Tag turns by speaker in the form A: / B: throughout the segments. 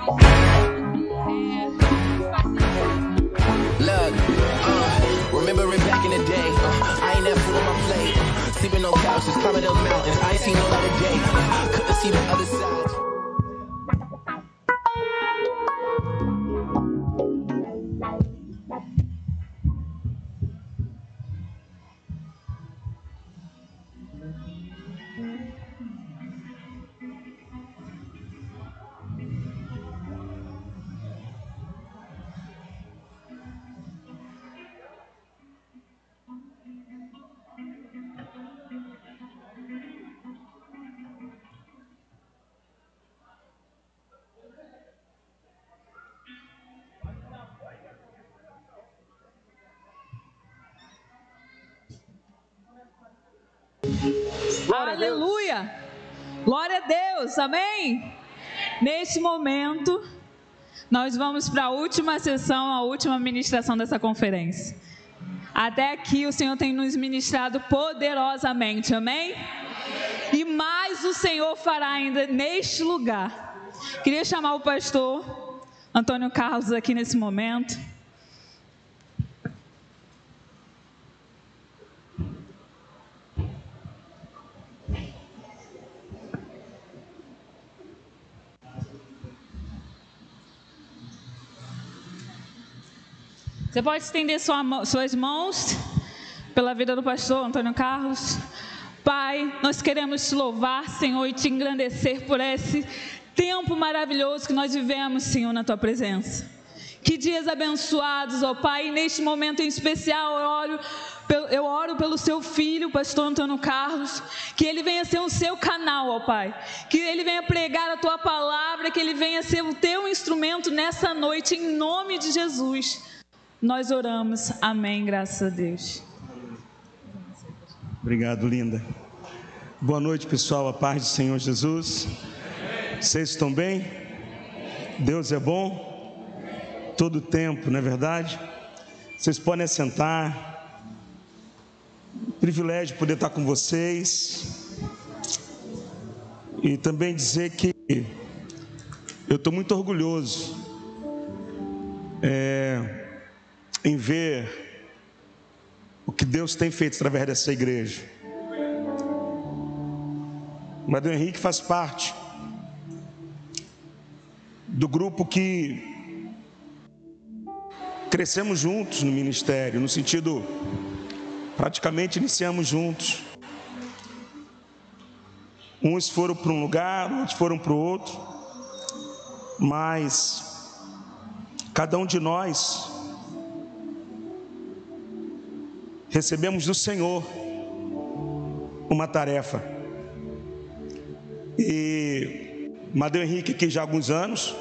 A: Look, remembering back in the day, I ain't never food on my plate, sleeping on couches, climbing up mountains, I ain't seen no other day, couldn't see the other side.
B: Aleluia! Glória a Deus, amém? Neste momento, nós vamos para a última sessão, a última ministração dessa conferência. Até aqui o Senhor tem nos ministrado poderosamente, amém? E mais o Senhor fará ainda neste lugar. Queria chamar o pastor Antônio Carlos aqui nesse momento. Você pode estender suas mãos pela vida do pastor Antônio Carlos. Pai, nós queremos te louvar, Senhor, e te engrandecer por esse tempo maravilhoso que nós vivemos, Senhor, na tua presença. Que dias abençoados, ó Pai, e neste momento em especial eu oro pelo seu filho, o pastor Antônio Carlos, que ele venha ser o seu canal, ó Pai, que ele venha pregar a tua palavra, que ele venha ser o teu instrumento nessa noite, em nome de Jesus. Nós oramos, amém, graças a Deus.
C: Obrigado, linda. Boa noite, pessoal, a paz do Senhor Jesus. Vocês estão bem? Deus é bom todo o tempo, não é verdade? Vocês podem assentar. Privilégio poder estar com vocês. E também dizer que eu estou muito orgulhoso em ver o que Deus tem feito através dessa igreja. O Madeu Henrique faz parte do grupo que crescemos juntos no ministério, no sentido, praticamente iniciamos juntos. Uns foram para um lugar, outros foram para o outro, mas cada um de nós recebemos do Senhor uma tarefa. E Madeu Henrique aqui já há alguns anos,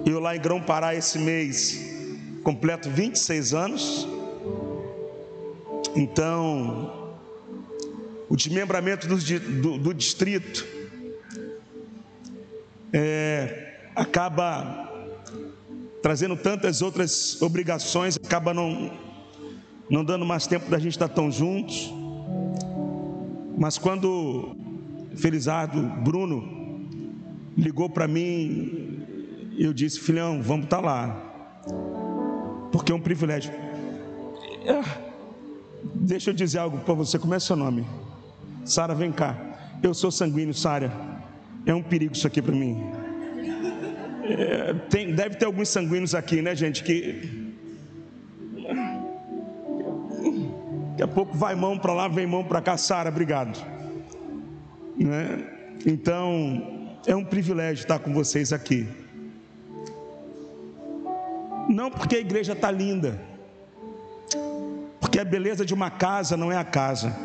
C: eu lá em Grão-Pará esse mês completo 26 anos. Então o desmembramento do distrito acaba trazendo tantas outras obrigações, acaba não dando mais tempo da gente estar tão juntos. Mas quando Felizardo Bruno ligou para mim, eu disse: filhão, vamos estar lá, porque é um privilégio. Deixa eu dizer algo para você. Como é seu nome? Sara, vem cá. Eu sou sanguíneo, Sara. É um perigo isso aqui para mim. Deve ter alguns sanguíneos aqui, né, gente? Que daqui a pouco vai mão para lá, vem mão para cá. Sara, obrigado. Né? Então, é um privilégio estar com vocês aqui. Não porque a igreja está linda, porque a beleza de uma casa não é a casa.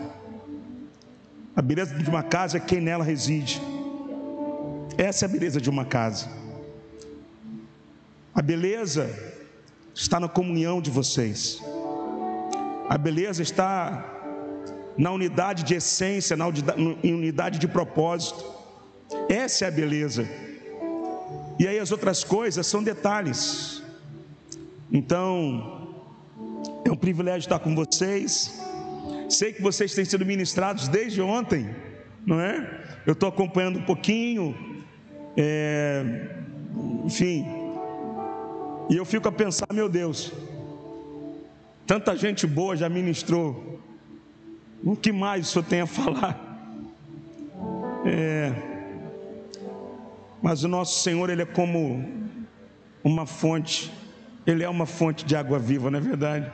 C: A beleza de uma casa é quem nela reside. Essa é a beleza de uma casa. A beleza está na comunhão de vocês. A beleza está na unidade de essência, na unidade de propósito. Essa é a beleza. E aí as outras coisas são detalhes. Então, é um privilégio estar com vocês. Sei que vocês têm sido ministrados desde ontem, não é? Eu estou acompanhando um pouquinho. enfim, e eu fico a pensar, meu Deus, tanta gente boa já ministrou, o que mais o Senhor tem a falar? Mas o nosso Senhor, Ele é como uma fonte, Ele é uma fonte de água viva, não é verdade?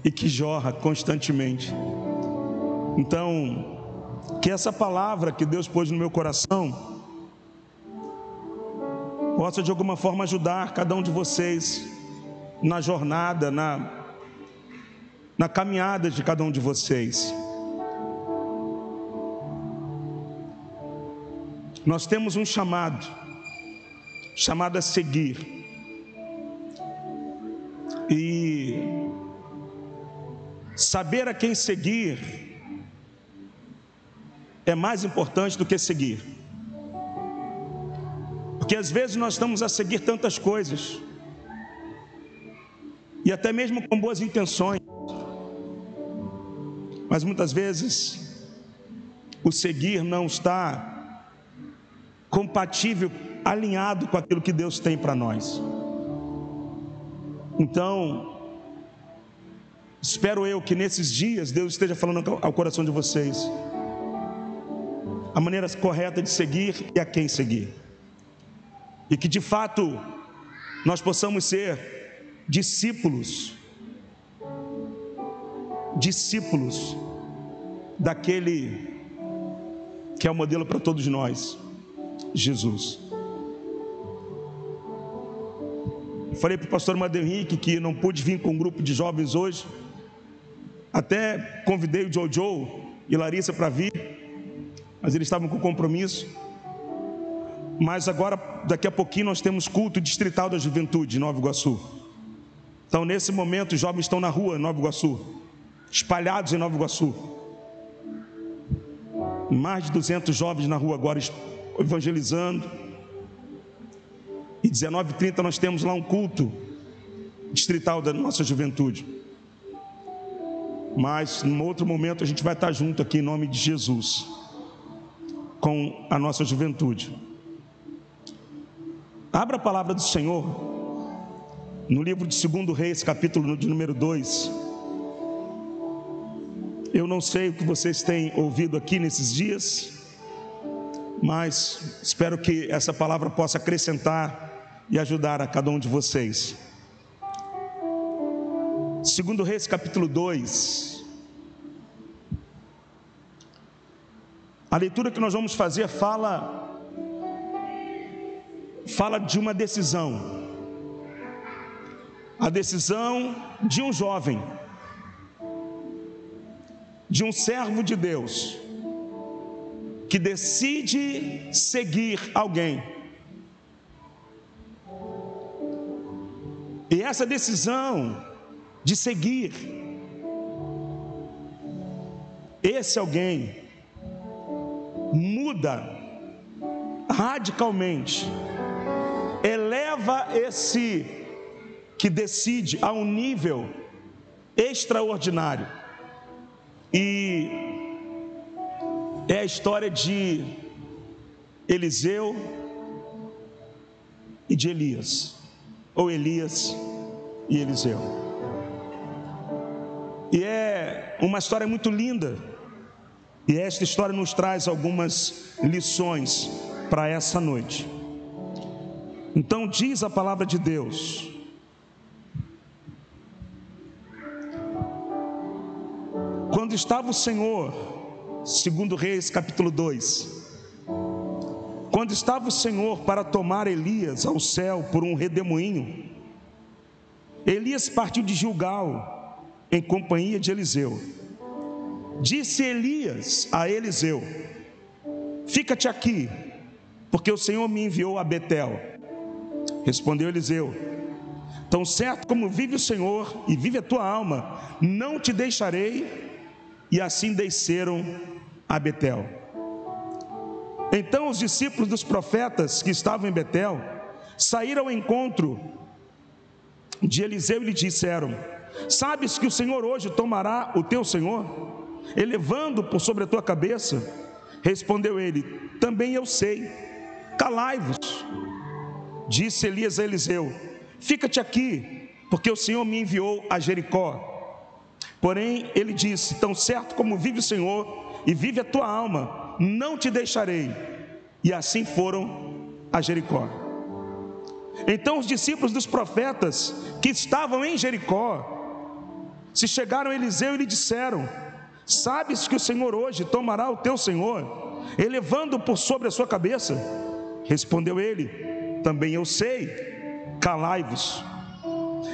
C: E que jorra constantemente. Então, que essa palavra que Deus pôs no meu coração possa de alguma forma ajudar cada um de vocês na jornada, na caminhada de cada um de vocês. Nós temos um chamado a seguir, e saber a quem seguir é mais importante do que seguir, porque às vezes nós estamos a seguir tantas coisas, e até mesmo com boas intenções, mas muitas vezes o seguir não está compatível, alinhado com aquilo que Deus tem para nós. Então, espero eu que nesses dias Deus esteja falando ao coração de vocês a maneira correta de seguir e a quem seguir, e que de fato nós possamos ser discípulos daquele que é o modelo para todos nós, Jesus. Falei para o pastor Amadeu Henrique que não pude vir com um grupo de jovens hoje, até convidei o Jojo e Larissa para vir, mas eles estavam com compromisso. Mas agora, daqui a pouquinho, nós temos culto distrital da juventude em Nova Iguaçu. Então, nesse momento, os jovens estão na rua em Nova Iguaçu, espalhados em Nova Iguaçu. Mais de 200 jovens na rua agora evangelizando. E 19h30 nós temos lá um culto distrital da nossa juventude. Mas num outro momento a gente vai estar junto aqui em nome de Jesus com a nossa juventude. Abra a palavra do Senhor no livro de 2 Reis, capítulo de número 2. Eu não sei o que vocês têm ouvido aqui nesses dias, mas espero que essa palavra possa acrescentar e ajudar a cada um de vocês. 2 Reis, capítulo 2. A leitura que nós vamos fazer fala de uma decisão. A decisão de um jovem, de um servo de Deus, que decide seguir alguém. E essa decisão de seguir esse alguém muda radicalmente, eleva esse que decide a um nível extraordinário. E é a história de Eliseu e de Elias, ou Elias e Eliseu. E é uma história muito linda, e esta história nos traz algumas lições para essa noite. Então diz a palavra de Deus: quando estava o Senhor, 2 Reis capítulo 2, quando estava o Senhor para tomar Elias ao céu por um redemoinho, Elias partiu de Gilgal em companhia de Eliseu. Disse Elias a Eliseu: fica-te aqui, porque o Senhor me enviou a Betel. Respondeu Eliseu: tão certo como vive o Senhor e vive a tua alma, não te deixarei. E assim desceram a Betel. Então os discípulos dos profetas que estavam em Betel saíram ao encontro de Eliseu e lhe disseram: sabes que o Senhor hoje tomará o teu Senhor, elevando por sobre a tua cabeça? Respondeu ele: também eu sei, calai-vos. Disse Elias a Eliseu: fica-te aqui, porque o Senhor me enviou a Jericó. Porém ele disse: tão certo como vive o Senhor e vive a tua alma, não te deixarei. E assim foram a Jericó. Então os discípulos dos profetas que estavam em Jericó se chegaram a Eliseu e lhe disseram: sabes que o Senhor hoje tomará o teu senhor, elevando-o por sobre a sua cabeça? Respondeu ele: também eu sei, calai-vos.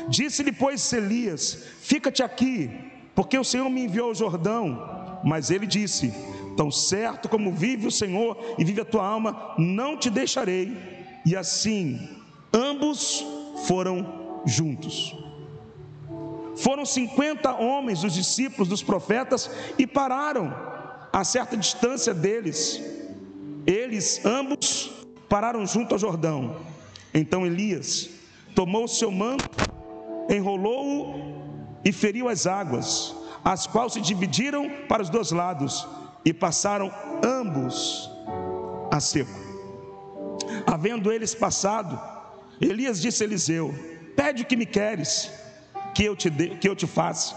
C: Disse-lhe, pois, Elias: fica-te aqui, porque o Senhor me enviou ao Jordão. Mas ele disse: tão certo como vive o Senhor e vive a tua alma, não te deixarei. E assim ambos foram juntos. Foram 50 homens, os discípulos dos profetas, e pararam a certa distância deles. Eles ambos pararam junto ao Jordão. Então Elias tomou o seu manto, enrolou-o e feriu as águas, as quais se dividiram para os dois lados, e passaram ambos a seco. Havendo eles passado, Elias disse a Eliseu: pede o que me queres que eu te faça,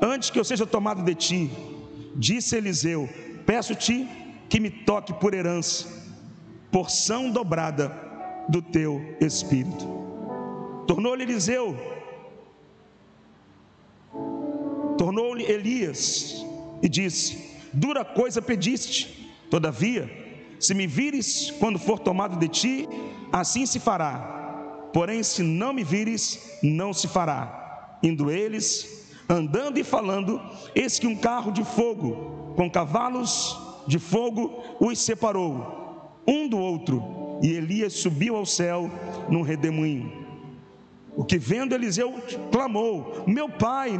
C: antes que eu seja tomado de ti. Disse Eliseu: peço-te que me toque por herança, porção dobrada do teu espírito. Tornou-lhe Elias e disse: dura coisa pediste, todavia, se me vires quando for tomado de ti, assim se fará. Porém, se não me vires, não se fará. Indo eles, andando e falando, eis que um carro de fogo, com cavalos de fogo, os separou, um do outro, e Elias subiu ao céu num redemoinho. O que vendo Eliseu clamou: meu pai,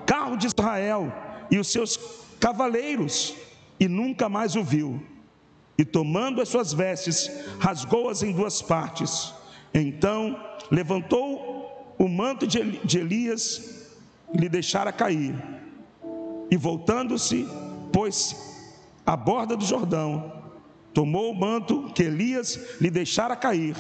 C: carro de Israel e os seus cavaleiros, e nunca mais o viu. E tomando as suas vestes, rasgou-as em duas partes. Então levantou o manto de Elias e lhe deixara cair, e voltando-se, pôs-se à borda do Jordão, tomou o manto que Elias lhe deixara cair,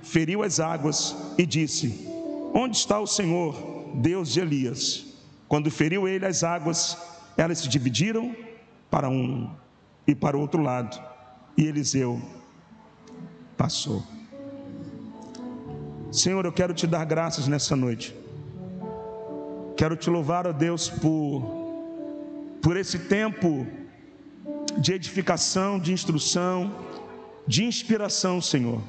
C: feriu as águas e disse: onde está o Senhor, Deus de Elias? Quando feriu ele as águas, elas se dividiram para um e para o outro lado, e Eliseu passou. Senhor, eu quero te dar graças nessa noite. Quero te louvar, ó Deus, por esse tempo de edificação, de instrução, de inspiração, Senhor.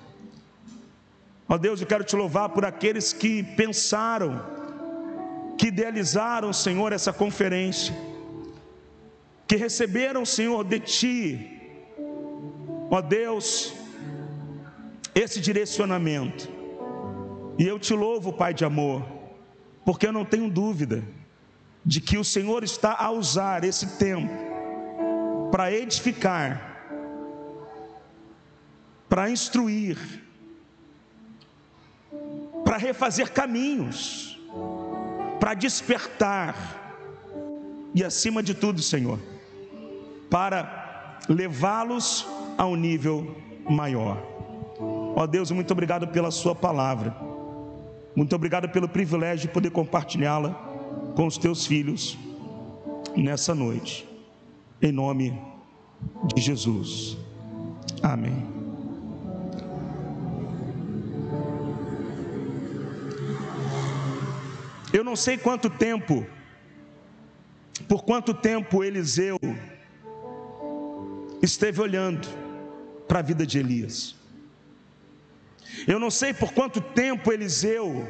C: Ó Deus, eu quero te louvar por aqueles que pensaram, que idealizaram, Senhor, essa conferência, que receberam, Senhor, de Ti, ó Deus, esse direcionamento. E eu te louvo, Pai de amor, porque eu não tenho dúvida de que o Senhor está a usar esse tempo para edificar, para instruir, para refazer caminhos, para despertar e, acima de tudo, Senhor, para levá-los a um nível maior. Ó Deus, muito obrigado pela sua palavra. Muito obrigado pelo privilégio de poder compartilhá-la com os teus filhos nessa noite. Em nome de Jesus. Amém. Eu não sei por quanto tempo Eliseu esteve olhando para a vida de Elias. Eu não sei por quanto tempo Eliseu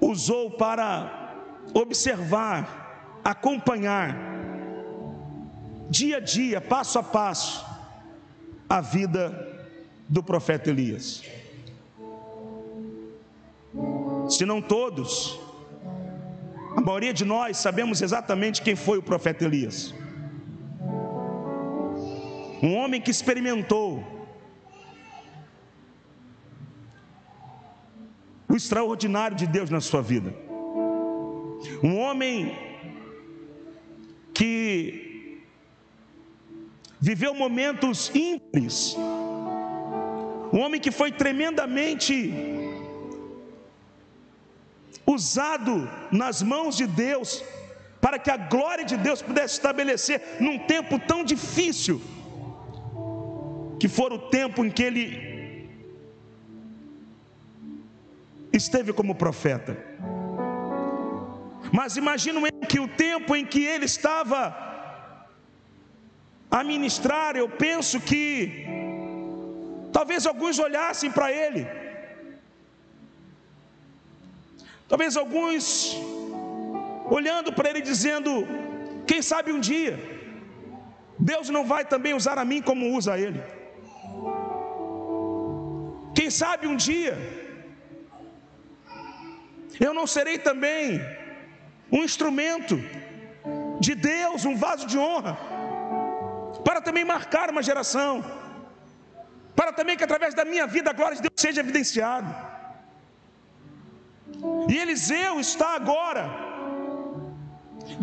C: usou para observar, acompanhar, dia a dia, passo a passo, a vida do profeta Elias. Se não todos, a maioria de nós sabemos exatamente quem foi o profeta Elias. Um homem que experimentou o extraordinário de Deus na sua vida. Um homem que viveu momentos ímpares. Um homem que foi tremendamente usado nas mãos de Deus, para que a glória de Deus pudesse estabelecer num tempo tão difícil, que foi o tempo em que ele esteve como profeta. Mas imagino que o tempo em que ele estava a ministrar, eu penso que talvez alguns olhassem para ele, talvez alguns olhando para ele dizendo: quem sabe um dia Deus não vai também usar a mim como usa ele. Quem sabe um dia eu não serei também um instrumento de Deus, um vaso de honra, para também marcar uma geração, para também que através da minha vida a glória de Deus seja evidenciada. E Eliseu está agora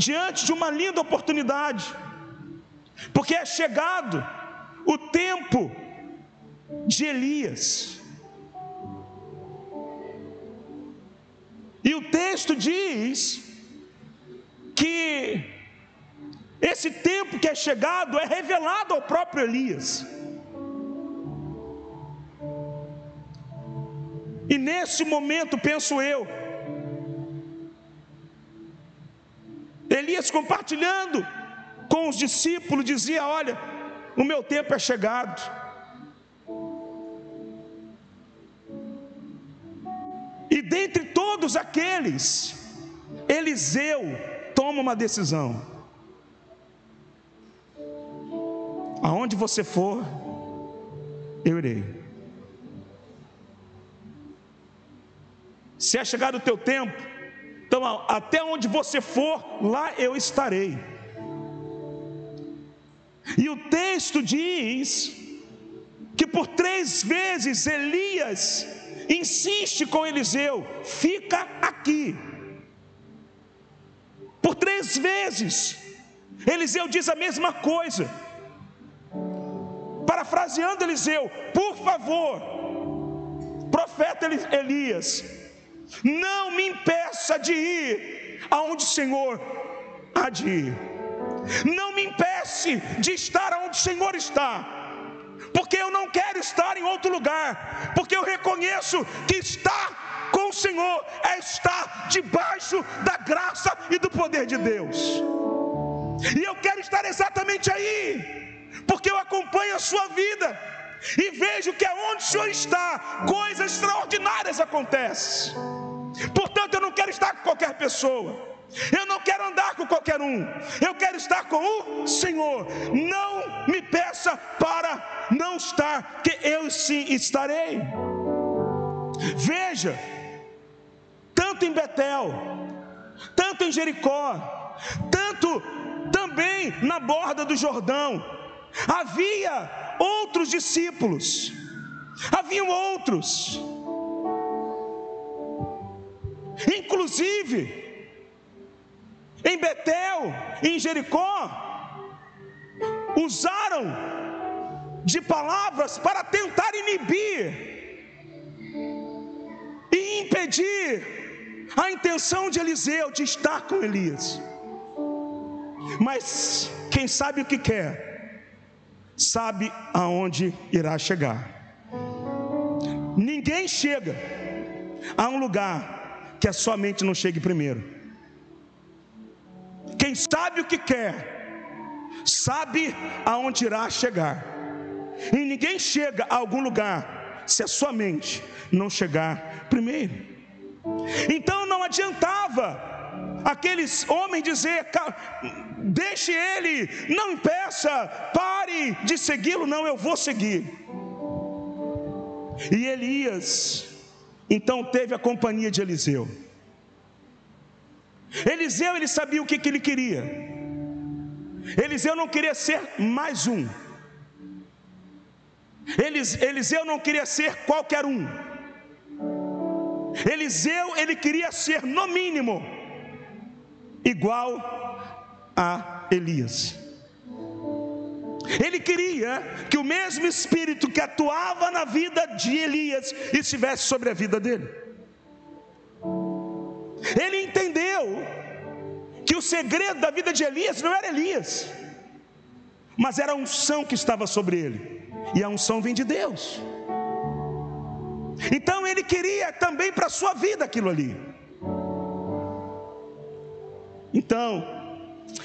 C: diante de uma linda oportunidade, porque é chegado o tempo de Elias. E o texto diz que esse tempo que é chegado é revelado ao próprio Elias. E nesse momento, penso eu, Elias compartilhando com os discípulos, dizia: olha, o meu tempo é chegado. E dentre todos aqueles, Eliseu toma uma decisão: aonde você for, eu irei. Se é chegado o teu tempo, então até onde você for, lá eu estarei. E o texto diz que por 3 vezes Elias insiste com Eliseu: fica aqui. Por 3 vezes Eliseu diz a mesma coisa. Parafraseando Eliseu: por favor, profeta Elias, não me impeça de ir aonde o Senhor há de ir. Não me impeça de estar aonde o Senhor está, porque eu não quero estar em outro lugar, porque eu reconheço que estar com o Senhor é estar debaixo da graça e do poder de Deus. E eu quero estar exatamente aí, porque eu acompanho a sua vida e vejo que aonde o Senhor está, coisas extraordinárias acontecem. Portanto, eu não quero estar com qualquer pessoa, eu não quero andar com qualquer um, eu quero estar com o Senhor. Não me peça para não estar, que eu sim estarei. Veja, tanto em Betel, tanto em Jericó, tanto também na borda do Jordão, havia outros discípulos, haviam outros. Inclusive, em Betel, em Jericó, usaram de palavras para tentar inibir e impedir a intenção de Eliseu de estar com Elias. Mas quem sabe o que quer, sabe aonde irá chegar. Ninguém chega a um lugar que a sua mente não chegue primeiro. Quem sabe o que quer, sabe aonde irá chegar. E ninguém chega a algum lugar se a sua mente não chegar primeiro. Então não adiantava aqueles homens dizer: deixe ele, não impeça, pare de segui-lo. Não, eu vou seguir. E Elias então teve a companhia de Eliseu. Eliseu, ele sabia o que ele queria. Eliseu não queria ser mais um. Eliseu não queria ser qualquer um. Eliseu, ele queria ser no mínimo igual a Elias. Ele queria que o mesmo Espírito que atuava na vida de Elias estivesse sobre a vida dele. Ele entendeu que o segredo da vida de Elias não era Elias, mas era a unção que estava sobre ele, e a unção vem de Deus. Então ele queria também para a sua vida aquilo ali. Então,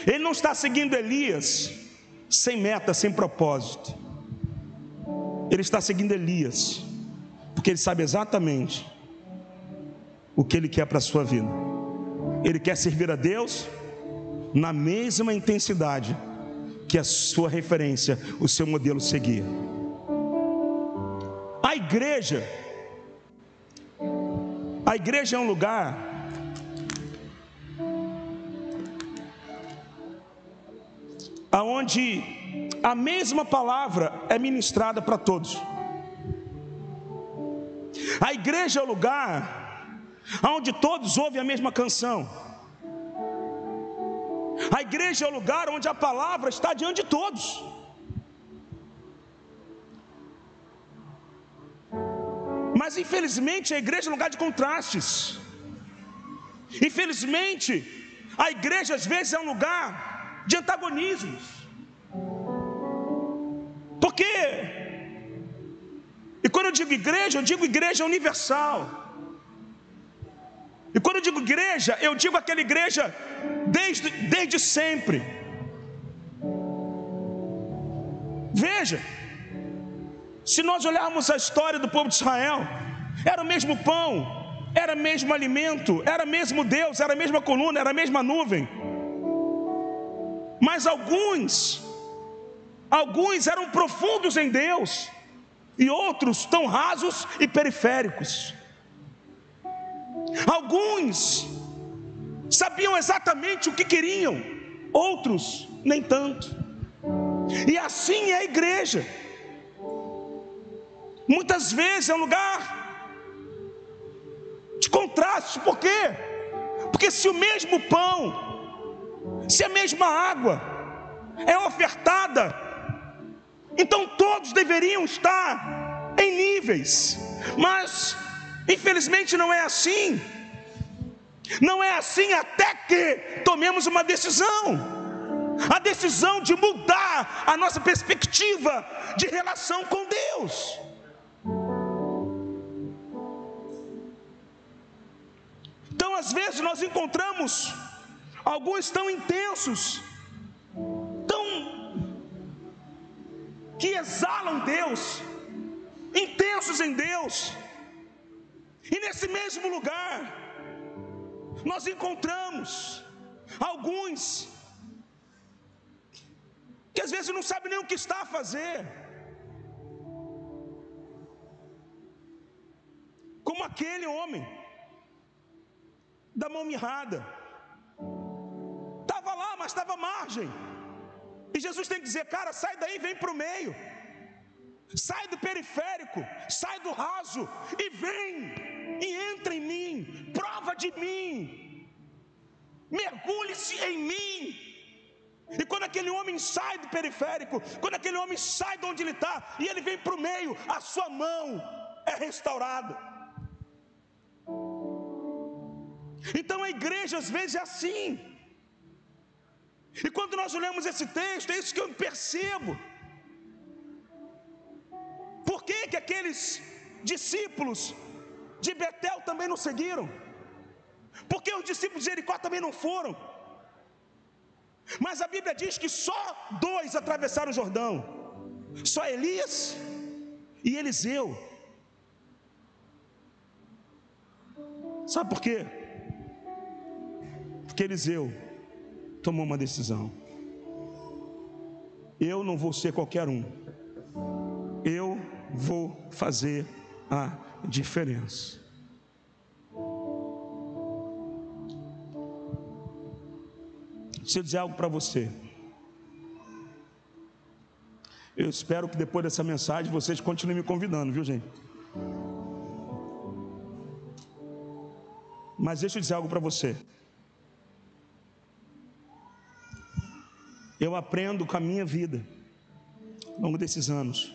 C: ele não está seguindo Elias sem meta, sem propósito. Ele está seguindo Elias porque ele sabe exatamente o que ele quer para a sua vida. Ele quer servir a Deus na mesma intensidade que a sua referência, o seu modelo seguia. A igreja é um lugar aonde a mesma palavra é ministrada para todos. A igreja é o lugar onde todos ouvem a mesma canção. A igreja é o lugar onde a palavra está diante de todos. Mas infelizmente a igreja é um lugar de contrastes. Infelizmente a igreja às vezes é um lugar de antagonismos. Por quê? E quando eu digo igreja universal. E quando eu digo igreja, eu digo aquela igreja desde sempre. Veja, se nós olharmos a história do povo de Israel, era o mesmo pão, era o mesmo alimento, era o mesmo Deus, era a mesma coluna, era a mesma nuvem. Mas alguns eram profundos em Deus, e outros tão rasos e periféricos. Alguns sabiam exatamente o que queriam, outros nem tanto. E assim é a igreja. Muitas vezes é um lugar de contraste. Por quê? Porque se o mesmo pão, se a mesma água é ofertada, então todos deveriam estar em níveis. Mas infelizmente não é assim. Não é assim até que tomemos uma decisão. A decisão de mudar a nossa perspectiva de relação com Deus. Então às vezes nós encontramos alguns tão intensos, que exalam Deus, intensos em Deus, e nesse mesmo lugar nós encontramos alguns que às vezes não sabem nem o que está a fazer, como aquele homem da mão mirrada. Estava lá, mas estava à margem. E Jesus tem que dizer: cara, sai daí, vem para o meio. Sai do periférico, sai do raso e vem, e entra em mim, prova de mim, mergulhe-se em mim. E quando aquele homem sai do periférico, quando aquele homem sai de onde ele está e ele vem para o meio, a sua mão é restaurada. Então a igreja às vezes é assim. E quando nós olhamos esse texto, é isso que eu percebo. Por que aqueles discípulos de Betel também não seguiram? Por que os discípulos de Jericó também não foram? Mas a Bíblia diz que só 2 atravessaram o Jordão. Só Elias e Eliseu. Sabe por quê? Porque Eliseu tomou uma decisão. Eu não vou ser qualquer um. Eu vou fazer a diferença. Deixa eu dizer algo para você. Eu espero que depois dessa mensagem vocês continuem me convidando, viu, gente? Mas deixa eu dizer algo para você. Eu aprendo com a minha vida ao longo desses anos.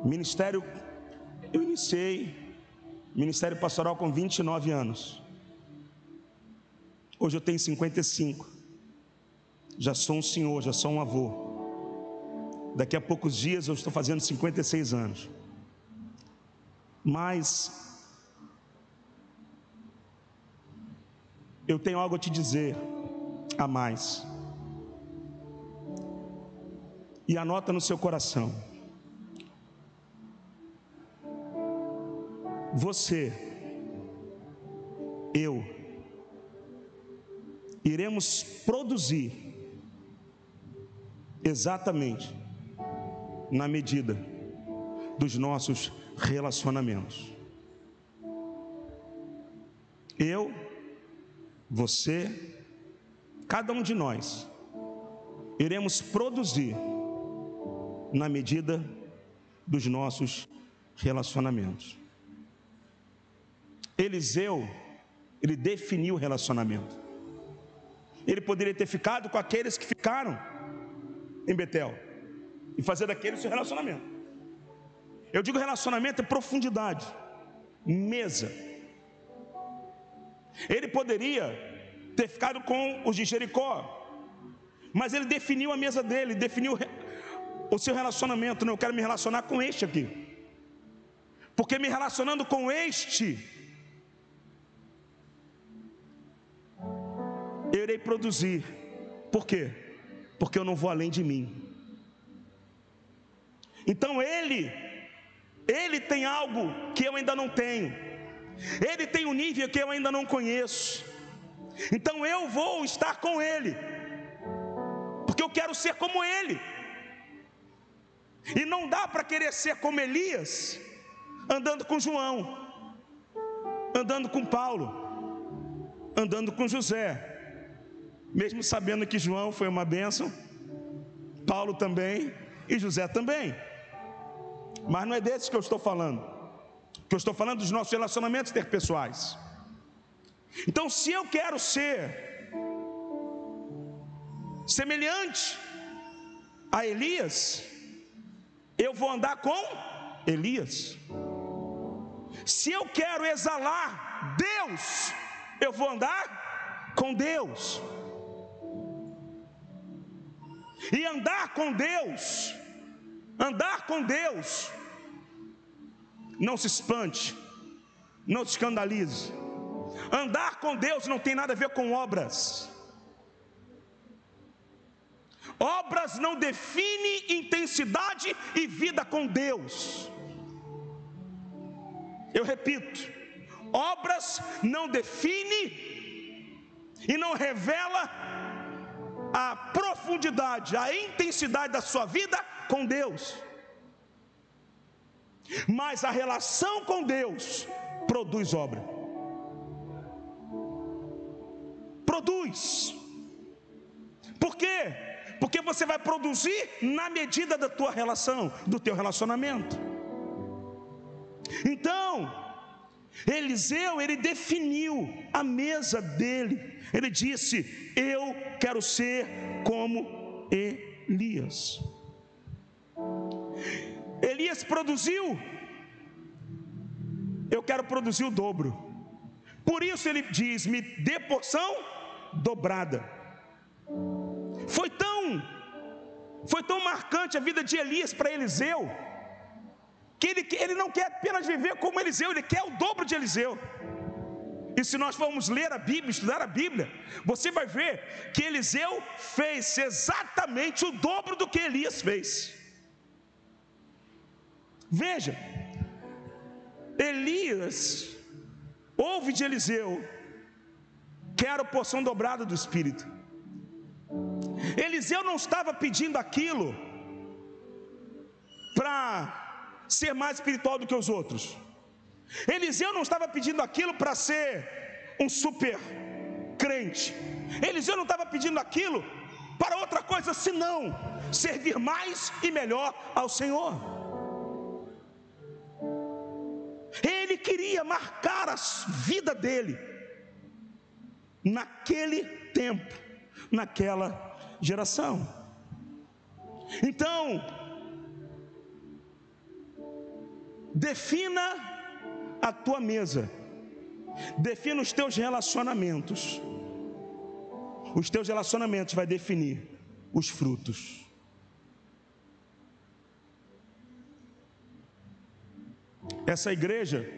C: Ministério, eu iniciei ministério pastoral com 29 anos. Hoje eu tenho 55. Já sou um senhor, já sou um avô. Daqui a poucos dias eu estou fazendo 56 anos. Mas eu tenho algo a te dizer a mais. E anota no seu coração. Você, eu, iremos produzir exatamente na medida dos nossos relacionamentos. Eu, você, cada um de nós, iremos produzir na medida dos nossos relacionamentos. Eliseu, ele definiu o relacionamento. Ele poderia ter ficado com aqueles que ficaram em Betel e fazer daquele seu relacionamento. Eu digo relacionamento é profundidade, mesa. Ele poderia ter ficado com os de Jericó, mas ele definiu a mesa dele, definiu o seu relacionamento. Não, eu quero me relacionar com este aqui, porque me relacionando com este, eu irei produzir. Por quê? Porque eu não vou além de mim. Então ele tem algo que eu ainda não tenho. Ele tem um nível que eu ainda não conheço. Então eu vou estar com ele, porque eu quero ser como ele. E não dá para querer ser como Elias, andando com João, andando com Paulo, andando com José, mesmo sabendo que João foi uma bênção, Paulo também e José também. Mas não é desses que eu estou falando. Que eu estou falando dos nossos relacionamentos interpessoais. Então, se eu quero ser semelhante a Elias, eu vou andar com Elias. Se eu quero exalar Deus, eu vou andar com Deus. E andar com Deus, não se espante, não se escandalize. Andar com Deus não tem nada a ver com obras. Obras não definem intensidade e vida com Deus. Eu repito, obras não definem e não revela a profundidade, a intensidade da sua vida com Deus. Mas a relação com Deus produz obra. Produz. Por quê? Porque você vai produzir na medida da tua relação, do teu relacionamento. Então, Eliseu, ele definiu a mesa dele. Ele disse: eu quero ser como Elias. Elias produziu, eu quero produzir o dobro. Por isso ele diz: me dê porção dobrada. Foi tão marcante a vida de Elias para Eliseu, que ele não quer apenas viver como Eliseu, ele quer o dobro de Eliseu. E se nós formos ler a Bíblia, estudar a Bíblia, você vai ver que Eliseu fez exatamente o dobro do que Elias fez. Veja, Elias ouve de Eliseu: quero porção dobrada do Espírito. Eliseu não estava pedindo aquilo para ser mais espiritual do que os outros. Eliseu não estava pedindo aquilo para ser um super crente. Eliseu não estava pedindo aquilo para outra coisa senão servir mais e melhor ao Senhor. Ele queria marcar a vida dele naquele tempo, naquela geração. Então, defina a tua mesa, defina os teus relacionamentos. Os teus relacionamentos vai definir os frutos. Essa igreja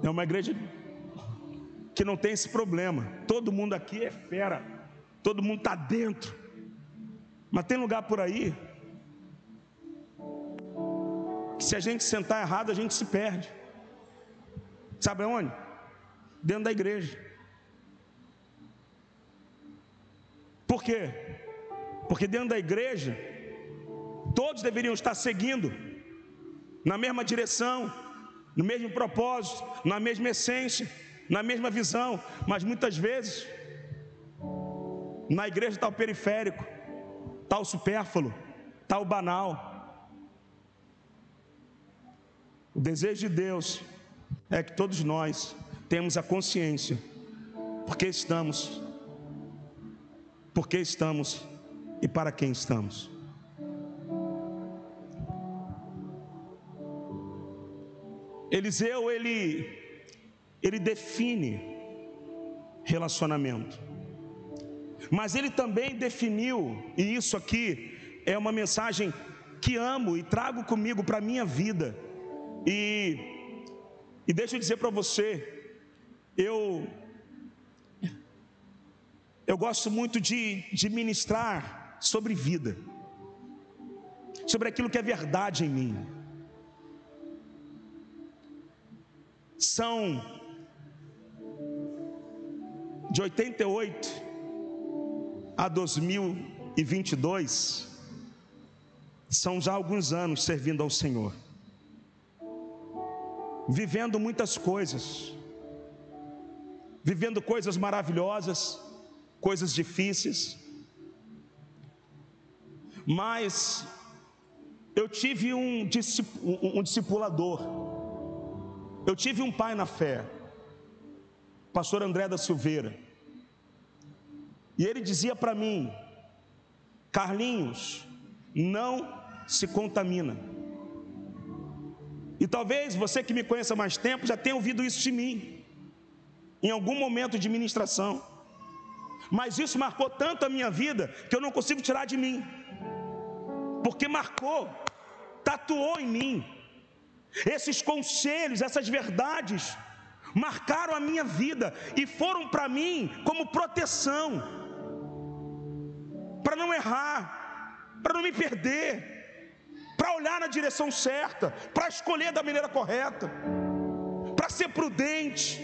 C: é uma igreja que não tem esse problema. Todo mundo aqui é fera, todo mundo está dentro. Mas tem lugar por aí que, se a gente sentar errado, a gente se perde. Sabe aonde? Dentro da igreja. Por quê? Porque dentro da igreja todos deveriam estar seguindo na mesma direção, no mesmo propósito, na mesma essência, na mesma visão. Mas muitas vezes na igreja está o periférico, está o supérfluo, está o banal. O desejo de Deus é que todos nós temos a consciência porque estamos e para quem estamos. Eliseu, ele define relacionamento, mas ele também definiu, e isso aqui é uma mensagem que amo e trago comigo para a minha vida, e deixa eu dizer para você, eu gosto muito de ministrar sobre vida, sobre aquilo que é verdade em mim. São de 88 a 2022, são já alguns anos servindo ao Senhor, vivendo muitas coisas, vivendo coisas maravilhosas, coisas difíceis, mas eu tive um discipulador, eu tive um pai na fé, pastor André da Silveira, e ele dizia para mim: Carlinhos, não se contamina. E talvez você que me conheça há mais tempo já tenha ouvido isso de mim, em algum momento de ministração, mas isso marcou tanto a minha vida que eu não consigo tirar de mim, porque marcou, tatuou em mim. Esses conselhos, essas verdades marcaram a minha vida e foram para mim como proteção, para não errar, para não me perder, para olhar na direção certa, para escolher da maneira correta, para ser prudente.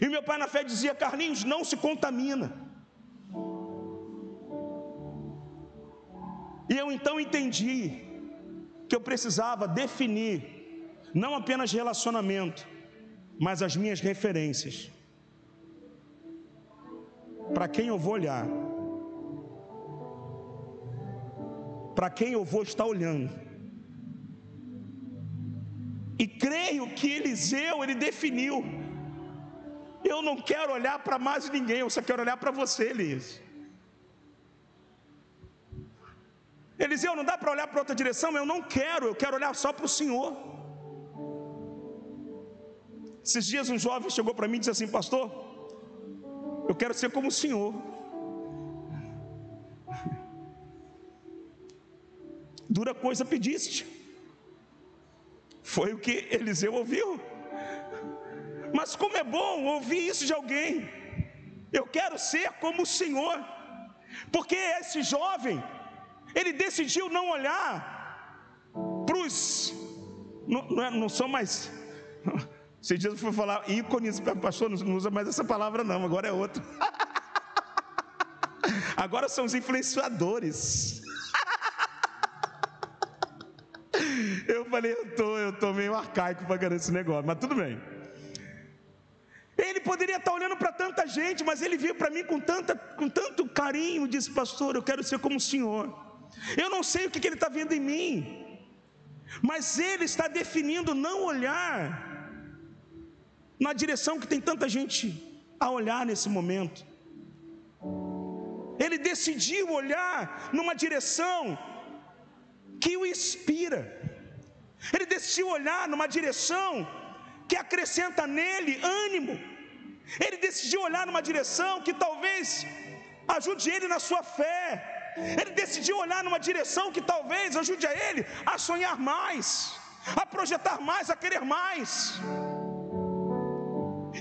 C: E meu pai na fé dizia: Carlinhos, não se contamina. E eu então entendi que eu precisava definir não apenas relacionamento, mas as minhas referências. Para quem eu vou olhar, para quem eu vou estar olhando. E creio que Eliseu, ele definiu: eu não quero olhar para mais ninguém, eu só quero olhar para você, Elias. Eliseu, não dá para olhar para outra direção? Eu não quero, eu quero olhar só para o Senhor. Esses dias um jovem chegou para mim e disse assim: pastor, eu quero ser como o Senhor. Dura coisa pediste. Foi o que Eliseu ouviu. Mas como é bom ouvir isso de alguém. Eu quero ser como o Senhor. Porque esse jovem, ele decidiu não olhar para os... Não são mais... Esses dias eu fui falar ícones, pastor, não usa mais essa palavra não, agora é outra. Agora são os influenciadores. Eu falei, eu tô meio arcaico para esse negócio, mas tudo bem. Ele poderia estar olhando para tanta gente, mas ele veio para mim com tanto carinho, disse: pastor, eu quero ser como o Senhor. Eu não sei o que ele está vendo em mim, mas ele está definindo não olhar na direção que tem tanta gente a olhar nesse momento. ele decidiu olhar numa direção que o inspira. Ele decidiu olhar numa direção que acrescenta nele ânimo. Ele decidiu olhar numa direção que talvez ajude ele na sua fé. Ele decidiu olhar numa direção que talvez ajude a ele a sonhar mais, a projetar mais, a querer mais.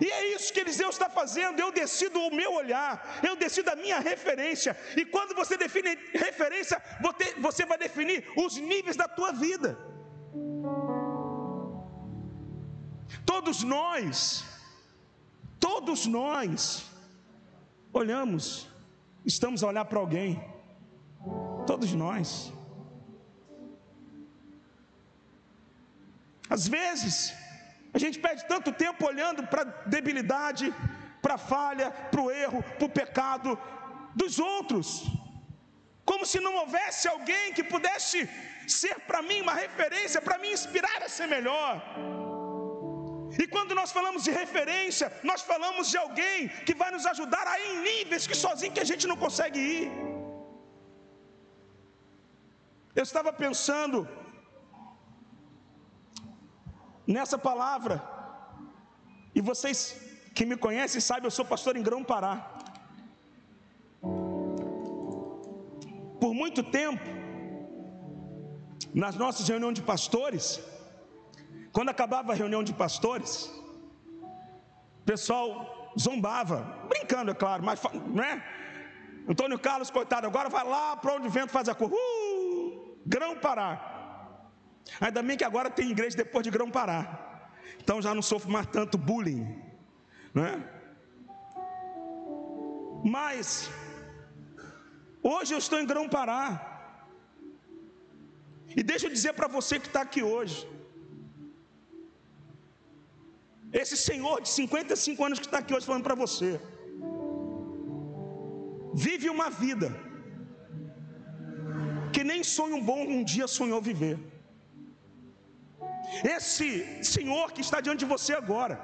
C: E é isso que Eliseu está fazendo. Eu decido o meu olhar, eu decido a minha referência. E quando você define referência, você vai definir os níveis da tua vida. Todos nós olhamos, estamos a olhar para alguém. Todos nós. Às vezes a gente perde tanto tempo olhando para a debilidade, para a falha, para o erro, para o pecado dos outros, como se não houvesse alguém que pudesse ser para mim uma referência, para me inspirar a ser melhor. E quando nós falamos de referência, nós falamos de alguém que vai nos ajudar a ir em níveis que sozinho que a gente não consegue ir. Eu estava pensando nessa palavra, e vocês que me conhecem sabem, eu sou pastor em Grão-Pará. Por muito tempo, nas nossas reuniões de pastores, quando acabava a reunião de pastores, o pessoal zombava, brincando, é claro, mas, né? Antônio Carlos, coitado, agora vai lá para onde o vento faz a curva. Grão-Pará. Ainda bem que agora tem igreja depois de Grão-Pará, então já não sofro mais tanto bullying, né? Mas hoje eu estou em Grão-Pará, e deixa eu dizer para você que está aqui hoje, esse senhor de 55 anos que está aqui hoje falando para você, vive uma vida que nem sonho bom um dia sonhou viver. Esse senhor que está diante de você agora,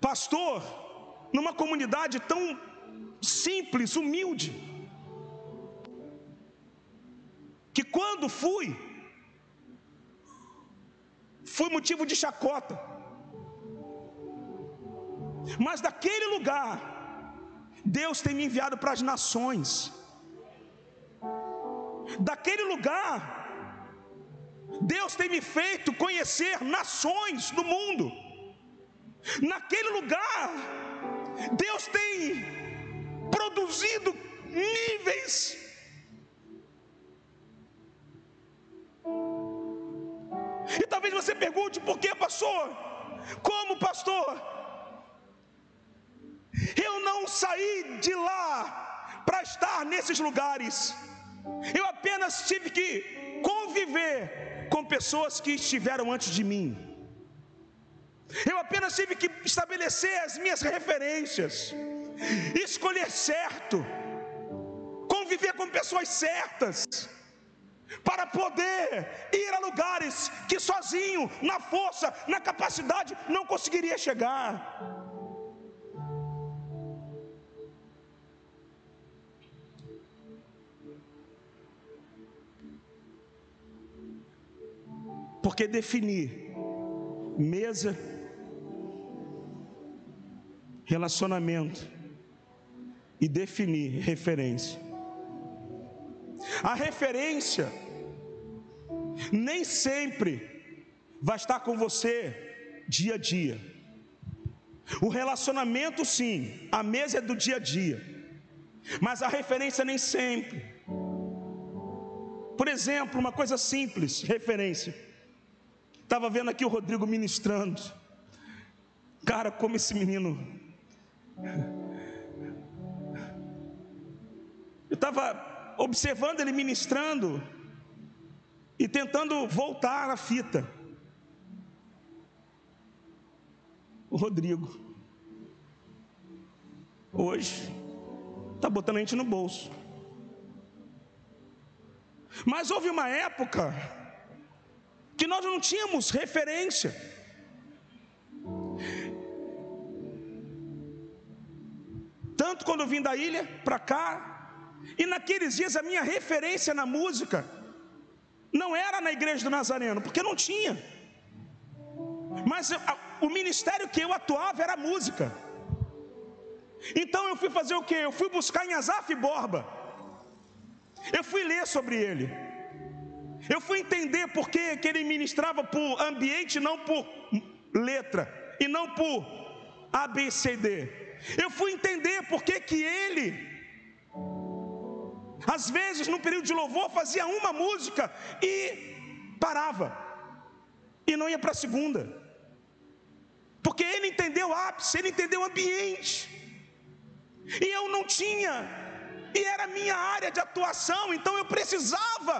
C: pastor numa comunidade tão simples, humilde, que quando fui motivo de chacota, mas daquele lugar Deus tem me enviado para as nações. Daquele lugar Deus tem me feito conhecer nações do mundo. Naquele lugar Deus tem produzido níveis. E talvez você pergunte: por que, pastor? Como, pastor? Eu não saí de lá para estar nesses lugares. Eu apenas tive que conviver com pessoas que estiveram antes de mim. Eu apenas tive que estabelecer as minhas referências, escolher certo, conviver com pessoas certas, para poder ir a lugares que sozinho, na força, na capacidade, não conseguiria chegar. Porque definir mesa, relacionamento e definir referência. A referência nem sempre vai estar com você dia a dia. O relacionamento sim, a mesa é do dia a dia, mas a referência nem sempre. Por exemplo, uma coisa simples, referência. Estava vendo aqui o Rodrigo ministrando. Cara, como esse menino. Eu estava observando ele ministrando e tentando voltar a fita. O Rodrigo hoje está botando a gente no bolso. Mas houve uma época que nós não tínhamos referência. tanto quando eu vim da ilha para cá. E naqueles dias a minha referência na música não era na igreja do Nazareno, porque não tinha. Mas o ministério que eu atuava era música. Então eu fui fazer o quê? Eu fui buscar em Asaf Borba. Eu fui ler sobre ele. Eu fui entender por que ele ministrava por ambiente, não por letra, e não por A, B, C, D. Eu fui entender por que ele, às vezes no período de louvor, fazia uma música e parava, e não ia para a segunda. Porque ele entendeu o ápice, ele entendeu o ambiente. E eu não tinha, e era a minha área de atuação, então eu precisava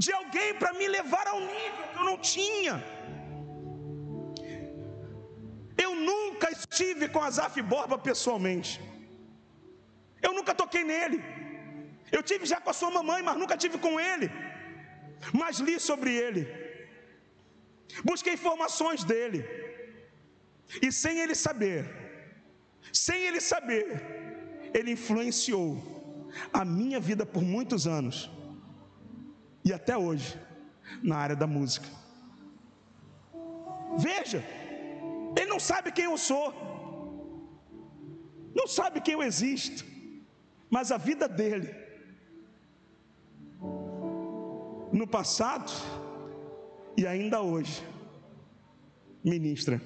C: de alguém para me levar ao nível que eu não tinha. Eu nunca estive com Asaf Borba pessoalmente. Eu nunca toquei nele. Eu tive já com a sua mamãe, mas nunca tive com ele. Mas li sobre ele. Busquei informações dele. E sem ele saber, ele influenciou a minha vida por muitos anos. E até hoje, na área da música. Veja, ele não sabe quem eu sou, não sabe quem eu existo, mas a vida dele, no passado e ainda hoje, ministra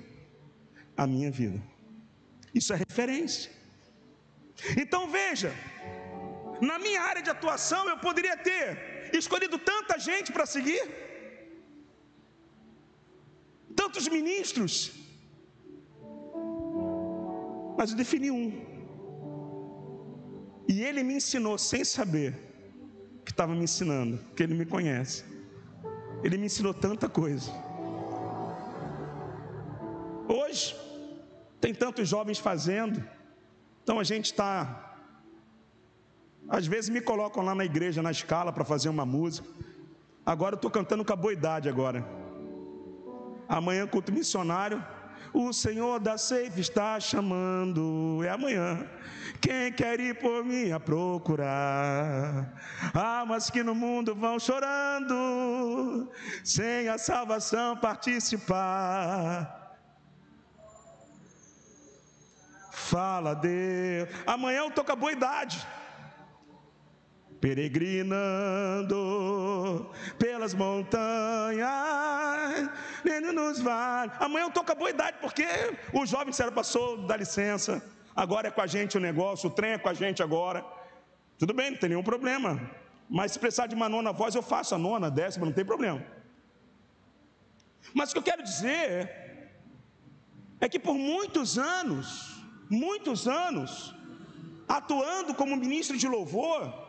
C: a minha vida. Isso é referência. Então veja, na minha área de atuação eu poderia ter escolhido tanta gente para seguir, tantos ministros, mas eu defini um, e ele me ensinou sem saber que estava me ensinando, que ele me conhece. Ele me ensinou tanta coisa. Hoje tem tantos jovens fazendo, então a gente está, às vezes me colocam lá na igreja, na escala, para fazer uma música. Agora eu estou cantando com a boa idade agora. Amanhã culto missionário. O Senhor da Safe está chamando. É amanhã. Quem quer ir por mim a procurar? Almas que no mundo vão chorando, sem a salvação participar. Fala Deus. Amanhã eu estou com a boa idade. Peregrinando pelas montanhas, nos vales. Amanhã eu estou com a boa idade, porque o jovem disseram: pastor, dá licença, agora é com a gente o negócio, o trem é com a gente agora. Tudo bem, não tem nenhum problema. Mas se precisar de uma nona voz, eu faço a nona, a décima, não tem problema. Mas o que eu quero dizer é que por muitos anos, atuando como ministro de louvor,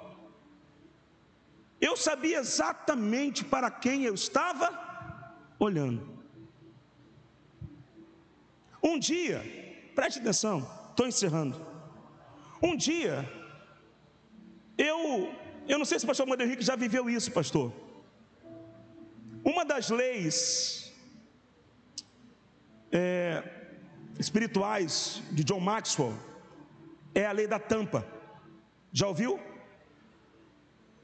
C: eu sabia exatamente para quem eu estava olhando. Um dia, preste atenção, estou encerrando. Um dia, eu não sei se o pastor Amadeu Henrique já viveu isso, pastor. Uma das leis espirituais de John Maxwell é a lei da tampa. Já ouviu?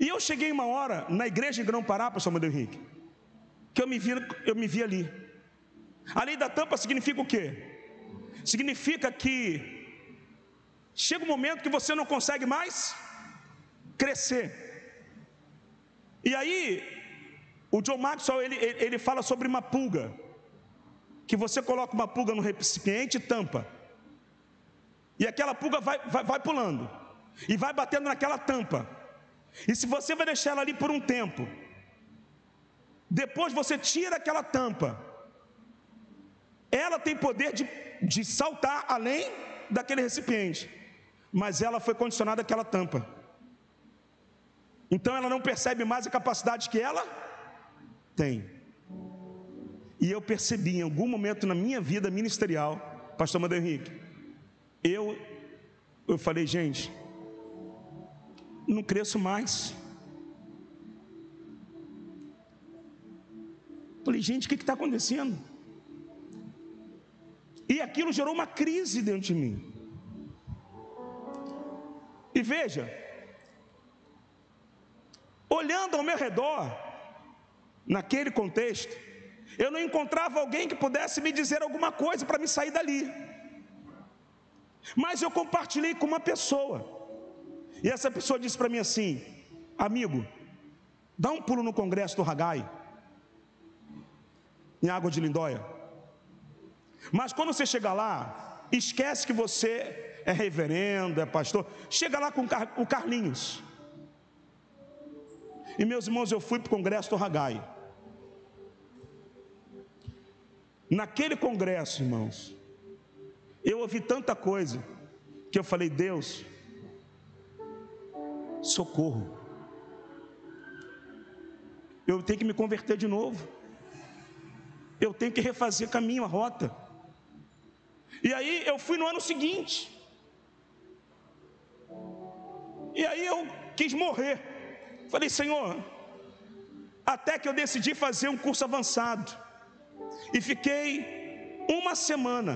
C: E eu cheguei uma hora na igreja em Grão-Pará, pastor Amadeu Henrique, que eu me vi ali. A lei da tampa significa o quê? Significa que chega um momento que você não consegue mais crescer. E aí o John Maxwell ele fala sobre uma pulga, que você coloca uma pulga no recipiente e tampa, e aquela pulga vai pulando e vai batendo naquela tampa. E se você vai deixar ela ali por um tempo, depois você tira aquela tampa, ela tem poder de saltar além daquele recipiente, mas ela foi condicionada àquela tampa. Então ela não percebe mais a capacidade que ela tem. E eu percebi em algum momento na minha vida ministerial, pastor Amadeu Henrique, eu falei: gente, não cresço mais. Falei: gente, o que está acontecendo? E aquilo gerou uma crise dentro de mim. E veja, olhando ao meu redor, naquele contexto, eu não encontrava alguém que pudesse me dizer alguma coisa para me sair dali. Mas eu compartilhei com uma pessoa, e essa pessoa disse para mim assim: amigo, dá um pulo no congresso do Haggai, em Água de Lindóia. Mas quando você chegar lá, esquece que você é reverendo, é pastor. Chega lá com o Carlinhos. E meus irmãos, eu fui para o congresso do Haggai. Naquele congresso, irmãos, eu ouvi tanta coisa que eu falei: Deus, socorro, eu tenho que me converter de novo, eu tenho que refazer caminho, a rota. E aí eu fui no ano seguinte, e aí eu quis morrer. Falei: Senhor, até que eu decidi fazer um curso avançado, e fiquei uma semana,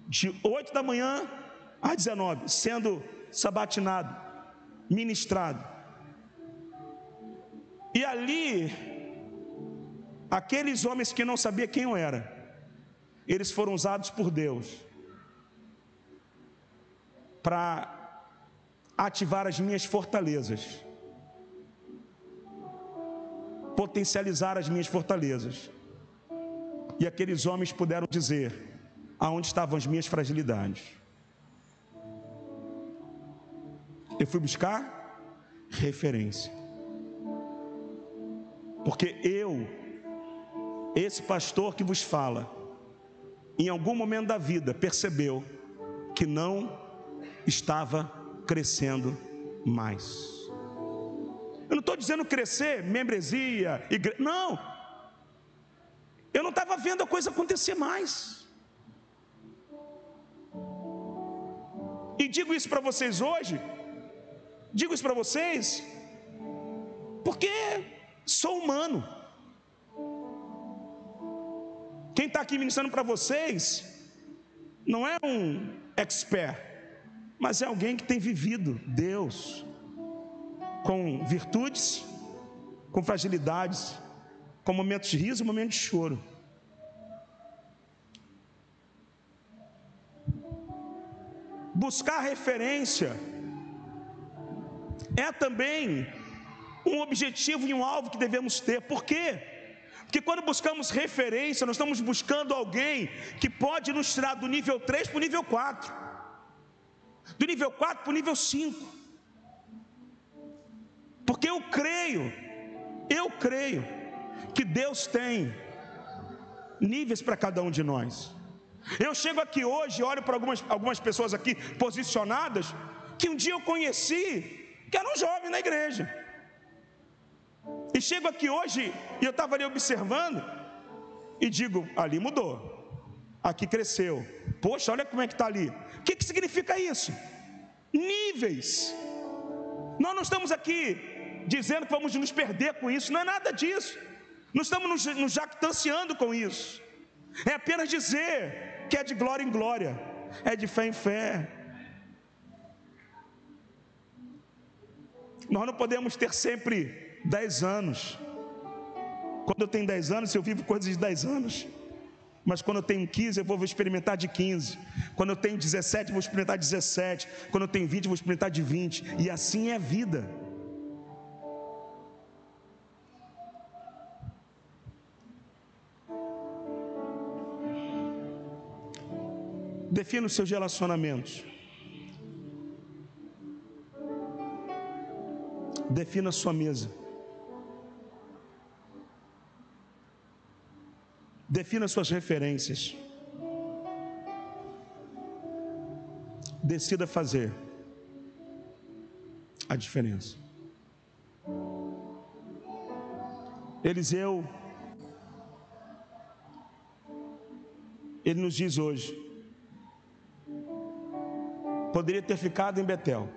C: de 8 da manhã às 19, sendo sabatinado, ministrado. E ali, aqueles homens que não sabiam quem eu era, eles foram usados por Deus para ativar as minhas fortalezas, potencializar as minhas fortalezas. E aqueles homens puderam dizer aonde estavam as minhas fragilidades. Eu fui buscar referência, porque esse pastor que vos fala, em algum momento da vida percebeu que não estava crescendo mais. Eu não estou dizendo crescer, membresia, igreja, não. Eu não estava vendo a coisa acontecer mais. E digo isso para vocês hoje, porque sou humano. Quem está aqui ministrando para vocês não é um expert, mas é alguém que tem vivido Deus, com virtudes, com fragilidades, com momentos de riso, momentos de choro. Buscar referência é também um objetivo e um alvo que devemos ter. Por quê? Porque quando buscamos referência, nós estamos buscando alguém que pode nos tirar do nível 3 para o nível 4, do nível 4 para o nível 5. Porque eu creio que Deus tem níveis para cada um de nós. Eu chego aqui hoje e olho para algumas pessoas aqui posicionadas, que um dia eu conheci, que eram jovens na igreja. E chego aqui hoje, e eu estava ali observando, e digo: ali mudou, aqui cresceu. Poxa, olha como é que está ali. O que significa isso? Níveis. Nós não estamos aqui dizendo que vamos nos perder com isso, não é nada disso. Não estamos nos jactanciando com isso. É apenas dizer que é de glória em glória, é de fé em fé. Nós não podemos ter sempre 10 anos. Quando eu tenho 10 anos, eu vivo coisas de 10 anos. Mas quando eu tenho 15, eu vou experimentar de 15. Quando eu tenho 17, eu vou experimentar de 17. Quando eu tenho 20, eu vou experimentar de 20. E assim é a vida. Defina os seus relacionamentos. Defina a sua mesa. Defina suas referências. Decida fazer a diferença. Eliseu, ele nos diz hoje: poderia ter ficado em Betel,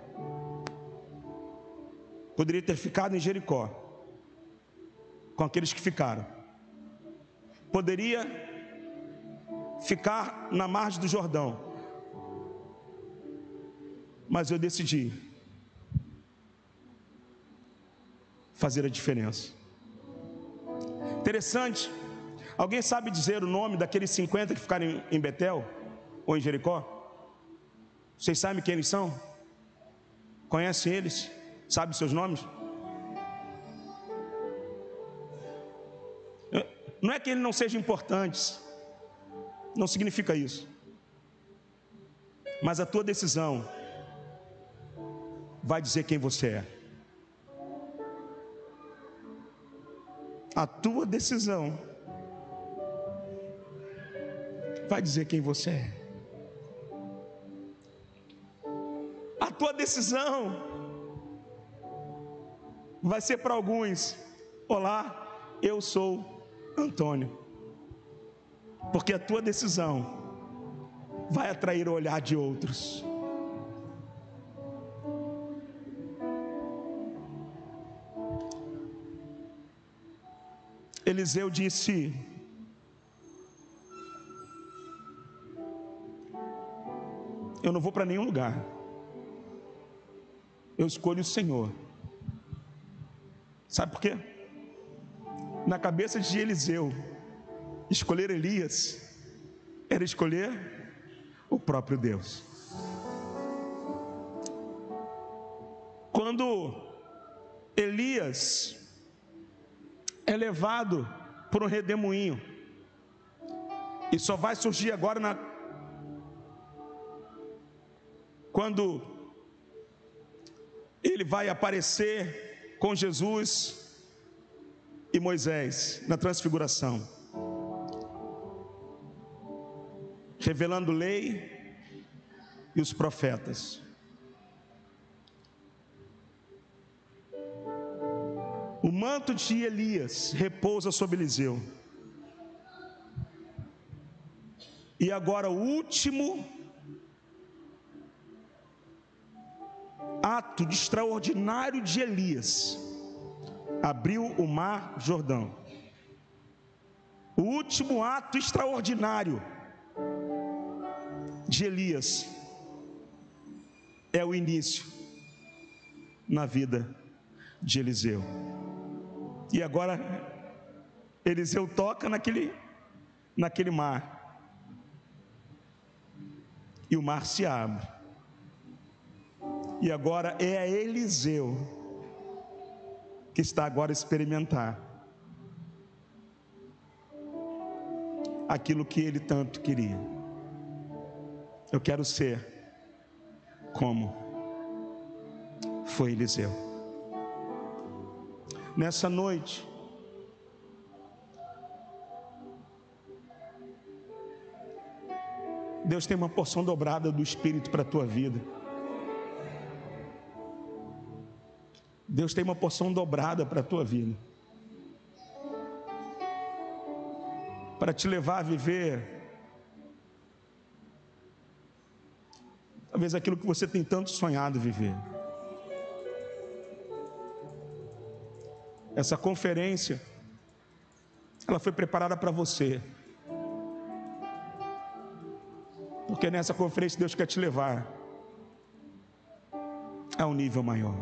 C: poderia ter ficado em Jericó, com aqueles que ficaram. Poderia ficar na margem do Jordão, mas eu decidi fazer a diferença. Interessante. Alguém sabe dizer o nome daqueles 50 que ficaram em Betel ou em Jericó? Vocês sabem quem eles são? Conhecem eles? Sabem seus nomes? Não é que eles não sejam importantes, não significa isso, mas a tua decisão vai dizer quem você é. A tua decisão vai dizer quem você é. A tua decisão vai ser para alguns: olá, eu sou Antônio. Porque a tua decisão vai atrair o olhar de outros. Eliseu disse: eu não vou para nenhum lugar, eu escolho o Senhor. Sabe por quê? Na cabeça de Eliseu, escolher Elias era escolher o próprio Deus. Quando Elias é levado por um redemoinho, e só vai surgir agora quando ele vai aparecer com Jesus e Moisés na transfiguração, revelando lei e os profetas. O manto de Elias repousa sobre Eliseu. E agora o último ato de extraordinário de Elias abriu o mar Jordão. O último ato extraordinário de Elias é o início na vida de Eliseu. E agora Eliseu toca naquele mar, e o mar se abre. E agora é Eliseu que está agora a experimentar aquilo que ele tanto queria. Eu quero ser como foi Eliseu. Nessa noite, Deus tem uma porção dobrada do Espírito para a tua vida. Deus tem uma porção dobrada para a tua vida, para te levar a viver talvez aquilo que você tem tanto sonhado viver. Essa conferência, ela foi preparada para você, porque nessa conferência Deus quer te levar a um nível maior.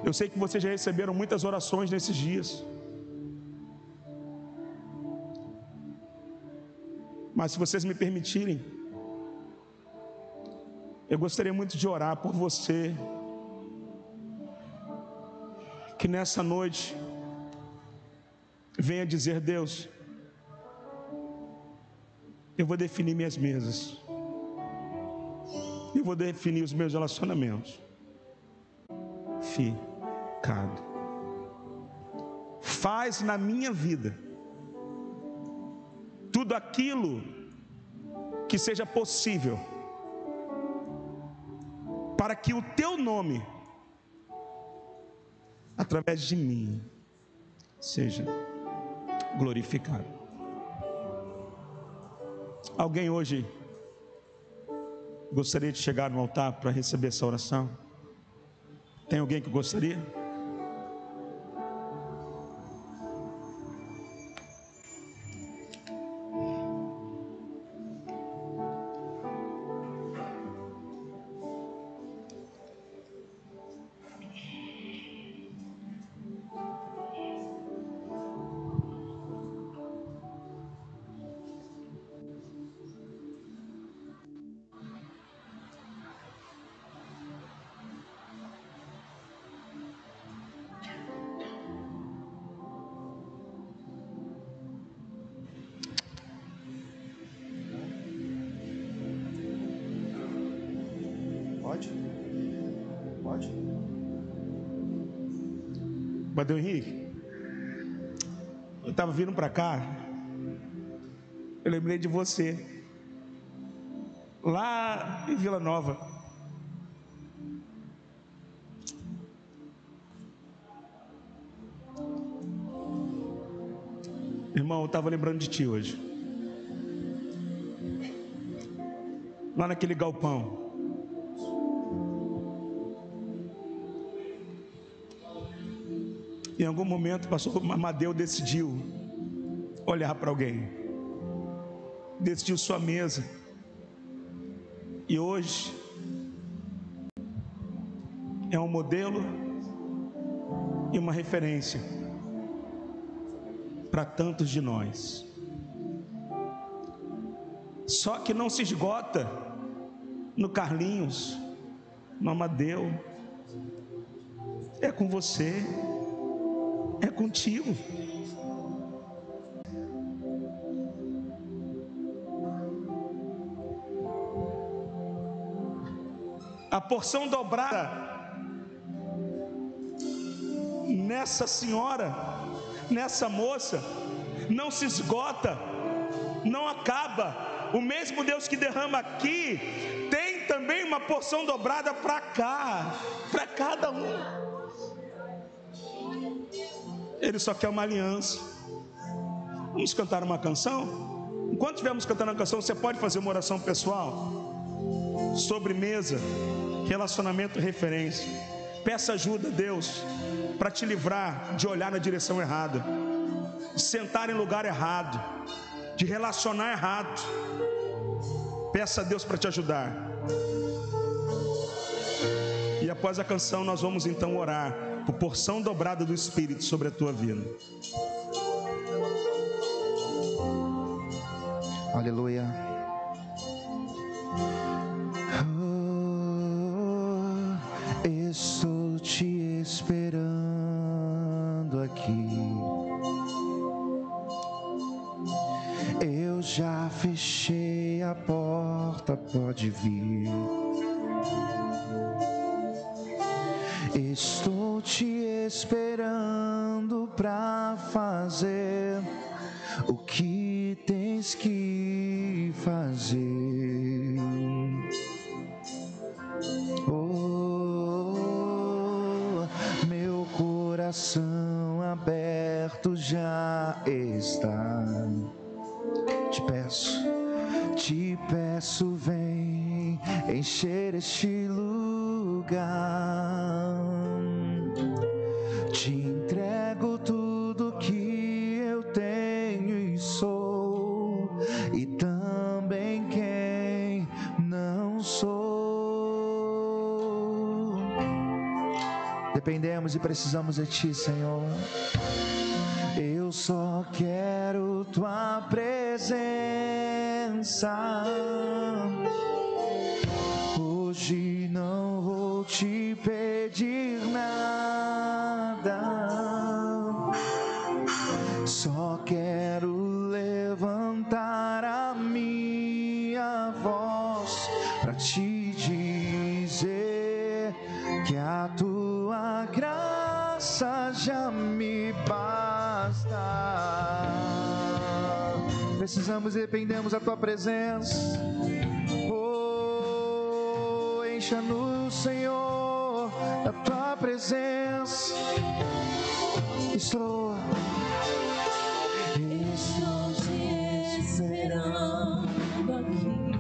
C: Eu sei que vocês já receberam muitas orações nesses dias, mas se vocês me permitirem, eu gostaria muito de orar por você, que nessa noite venha dizer: Deus, eu vou definir minhas mesas, eu vou definir os meus relacionamentos. Ficado. Faz na minha vida tudo aquilo que seja possível para que o teu nome, através de mim, seja glorificado. Alguém hoje gostaria de chegar no altar para receber essa oração? Tem alguém que gostaria? Pode? Pode? Badeu Henrique, eu estava vindo para cá, eu lembrei de você, lá em Vila Nova. Irmão, eu estava lembrando de ti hoje, lá naquele galpão. Em algum momento, o pastor Amadeu decidiu olhar para alguém, decidiu sua mesa, e hoje é um modelo e uma referência para tantos de nós. Só que não se esgota no Carlinhos, no Amadeu, é com você, é contigo. A porção dobrada nessa senhora, nessa moça, não se esgota, não acaba. O mesmo Deus que derrama aqui tem também uma porção dobrada para cá, para cada um. Ele só quer uma aliança. Vamos cantar uma canção? Enquanto estivermos cantando a canção, você pode fazer uma oração pessoal, sobremesa, relacionamento, referência. Peça ajuda a Deus para te livrar de olhar na direção errada, de sentar em lugar errado, de relacionar errado. Peça a Deus para te ajudar. E após a canção nós vamos então orar por porção dobrada do Espírito sobre a tua vida.
D: Aleluia. Estou te esperando aqui. Eu já fechei a porta, pode vir. Estou te esperando pra fazer o que tens que fazer. Oh, meu coração aberto já está. Te peço, vem encher este lugar. Te entrego tudo que eu tenho e sou, e também quem não sou. Dependemos e precisamos de Ti, Senhor. Eu só quero Tua presença. Hoje não vou te pedir nada, só quero levantar a minha voz para te dizer que a Tua graça já me basta. Precisamos e dependemos da Tua presença. Oh, encha-nos, Senhor, da Tua presença. Estou te esperando aqui.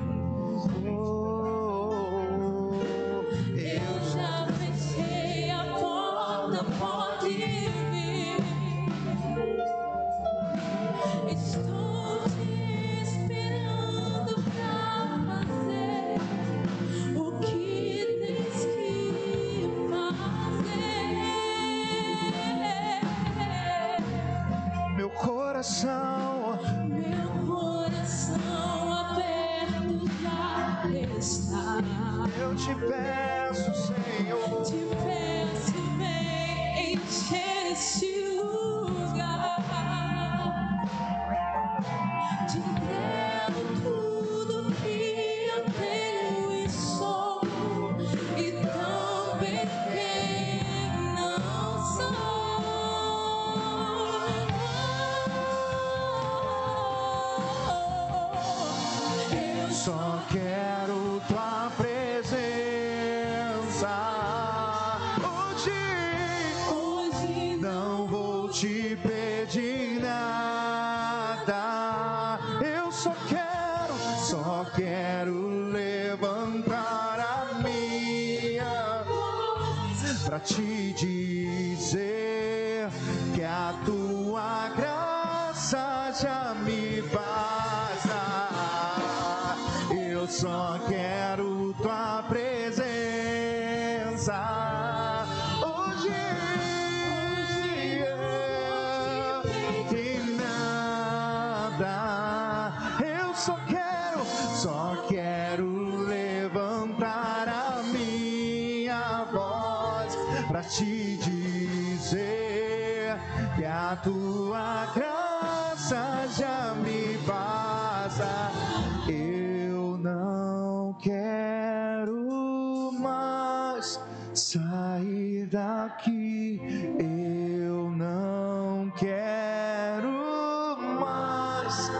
D: Oh, eu já fechei a porta, pode vir. Estou te esperando pra fazer o que tens que fazer. Meu coração aberto já está. Eu te peço, Senhor, te peço, vem encher este lugar. Te entrego tudo que eu tenho e sou, só quero tua presença. Hoje não vou te pedir nada. Eu só quero levantar a minha voz pra te dizer que a tua graça já me basta. Eu só quero tua presença. Hoje de nada. Eu só quero levantar a minha voz pra te dizer que a tua graça já me basta. Eu não quero mais sair daqui. Eu não quero mais.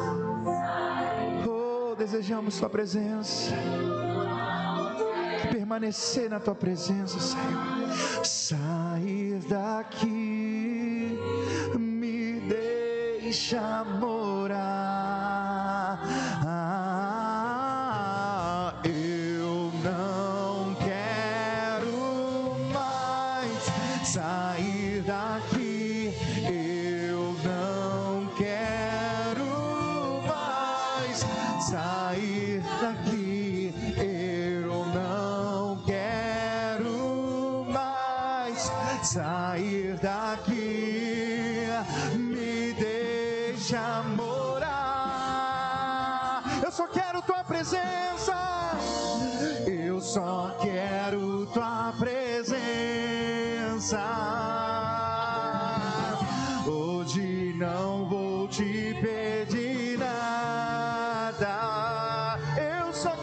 D: Oh, desejamos tua presença. Permanecer na tua presença, Senhor. Sair daqui, me deixa morar. Eu não quero mais sair daqui. Eu não quero mais sair daqui. Eu não quero mais sair daqui. Me deixa morar. Eu só quero tua presença. Eu só quero tua presença. Hoje não vou te pedir nada. Eu só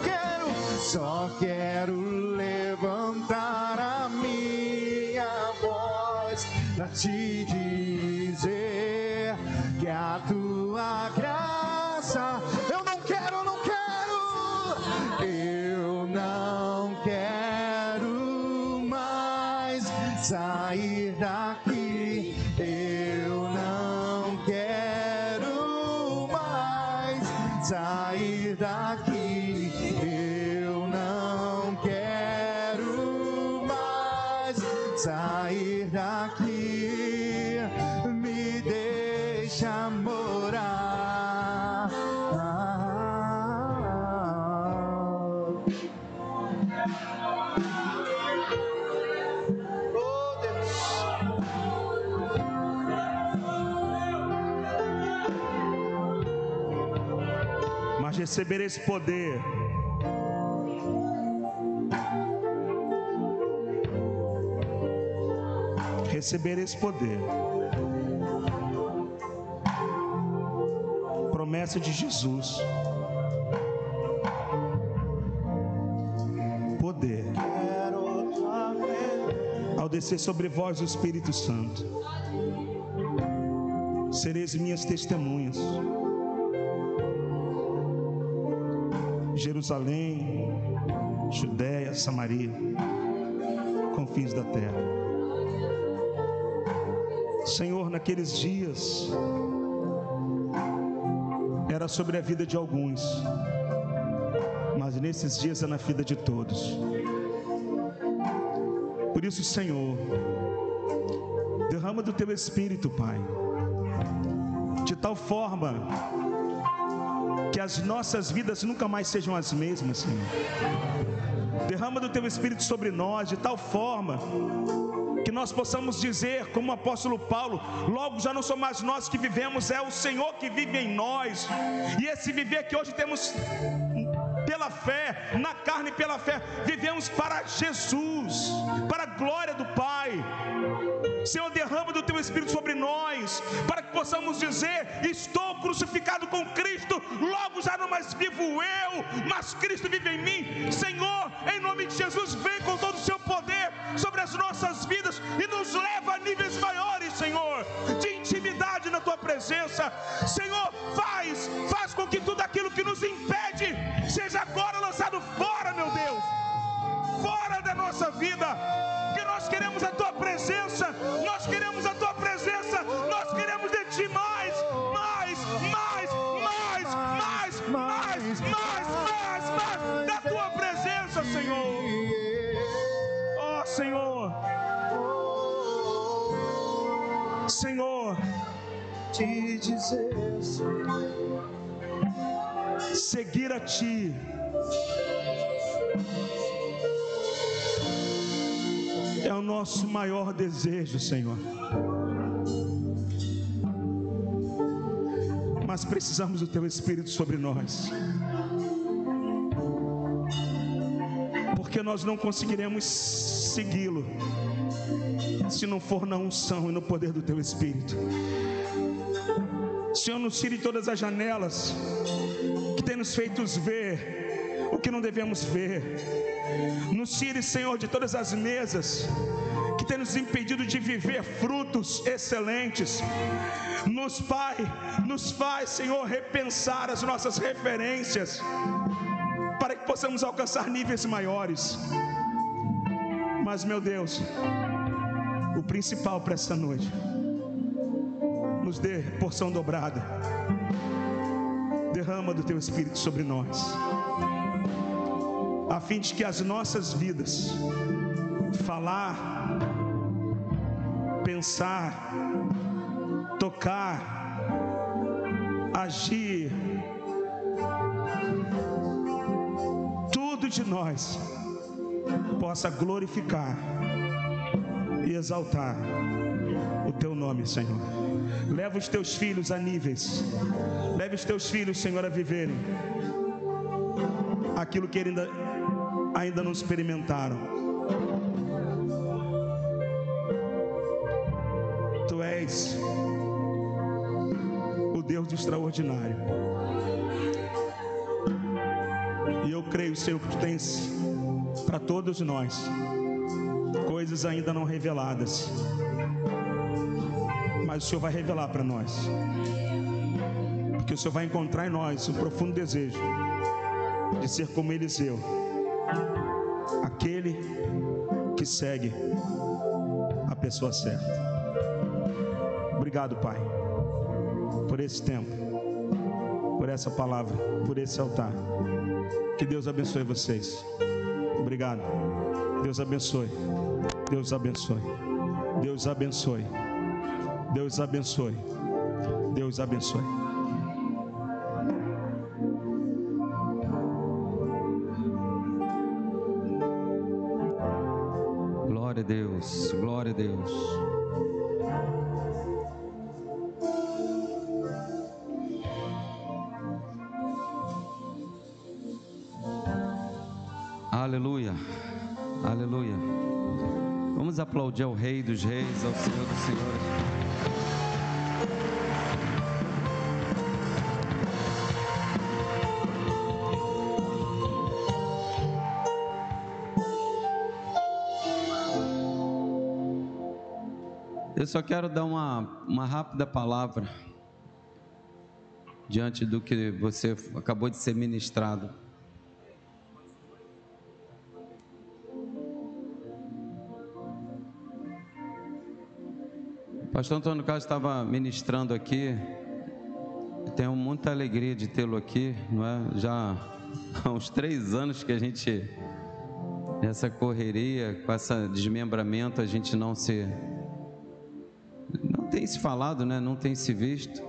D: quero levantar a minha voz pra te dizer que a tua graça. Eu não quero. Eu não quero mais sair daqui. Eu não quero mais sair daqui. Eu não quero mais sair daqui. Me deixa morar. Oh, Deus.
C: Mas receber esse poder promessa de Jesus, poder ao descer sobre vós o Espírito Santo, sereis minhas testemunhas. Jerusalém, Judéia, Samaria, confins da terra. Senhor, naqueles dias era sobre a vida de alguns, mas nesses dias é na vida de todos. Por isso, Senhor, derrama do teu Espírito, Pai, de tal forma que as nossas vidas nunca mais sejam as mesmas, Senhor. Derrama do teu Espírito sobre nós de tal forma que nós possamos dizer, como o apóstolo Paulo: logo já não somos mais nós que vivemos, é o Senhor que vive em nós. E esse viver que hoje temos pela fé, na carne e pela fé, vivemos para Jesus, para a glória do Pai. Senhor, derrama do teu Espírito sobre nós, para que possamos dizer: estou crucificado com Cristo, logo já não mais vivo eu, mas Cristo vive em mim. Senhor, em nome de Jesus, vem com todo o seu poder sobre as nossas vidas e nos leva a níveis maiores, Senhor, de intimidade na tua presença. Senhor, faz com que tudo aquilo que nos impede seja presença, nós queremos a tua presença, nós queremos de ti mais da tua presença, Senhor. Ó Senhor,
D: te dizer,
C: seguir a ti é o nosso maior desejo, Senhor. Mas precisamos do teu Espírito sobre nós, porque nós não conseguiremos segui-lo se não for na unção e no poder do teu Espírito. Senhor, nos tire todas as janelas que tem nos feito ver o que não devemos ver. Nos tire, Senhor, de todas as mesas que tem nos impedido de viver frutos excelentes. Nos faz, Senhor, repensar as nossas referências, para que possamos alcançar níveis maiores. Mas, meu Deus, o principal para essa noite, nos dê porção dobrada. Derrama do teu Espírito sobre nós, a fim de que as nossas vidas, falar, pensar, tocar, agir, tudo de nós possa glorificar e exaltar o teu nome, Senhor. Leva os teus filhos a níveis, leva os teus filhos, Senhor, a viverem aquilo que ainda não experimentaram. Tu és o Deus do extraordinário, e eu creio, Senhor, que tu tens para todos nós coisas ainda não reveladas, mas o Senhor vai revelar para nós, porque o Senhor vai encontrar em nós um profundo desejo de ser como Eliseu, aquele que segue a pessoa certa. Obrigado, Pai, por esse tempo, por essa palavra, por esse altar. Que Deus abençoe vocês. Obrigado. Deus abençoe. Deus abençoe. Deus abençoe. Deus abençoe. Deus abençoe.
E: Glória a Deus. Glória a Deus. Aleluia, aleluia. Vamos aplaudir ao Rei dos Reis, ao Senhor dos Senhores. Eu só quero dar uma rápida palavra diante do que você acabou de ser ministrado. O pastor Antônio Carlos estava ministrando aqui. Tenho muita alegria de tê-lo aqui, não é? Já há uns 3 anos que a gente, nessa correria, com esse desmembramento, a gente não tem se falado, né? Não tem se visto.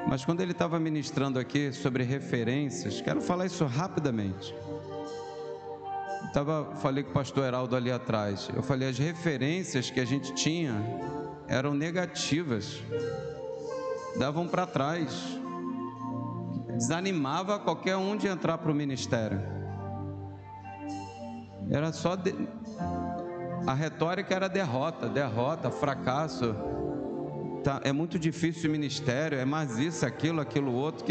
E: Mas quando ele estava ministrando aqui sobre referências, quero falar isso rapidamente. Falei com o pastor Heraldo ali atrás. Eu falei, as referências que a gente tinha eram negativas, davam para trás, desanimava qualquer um de entrar para o ministério. Era só a retórica era derrota, fracasso. Tá, é muito difícil o ministério, é mais isso, aquilo outro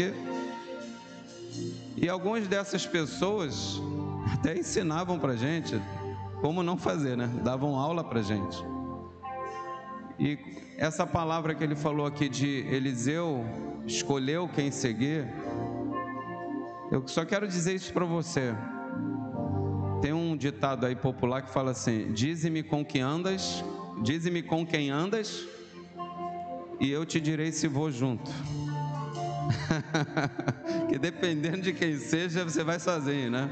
E: E algumas dessas pessoas até ensinavam para gente como não fazer, né? Davam aula para gente. E essa palavra que ele falou aqui de Eliseu escolheu quem seguir, eu só quero dizer isso para você. Tem um ditado aí popular que fala assim: dize-me com que andas dize-me com quem andas e eu te direi se vou junto. Que dependendo de quem seja, você vai sozinho, né?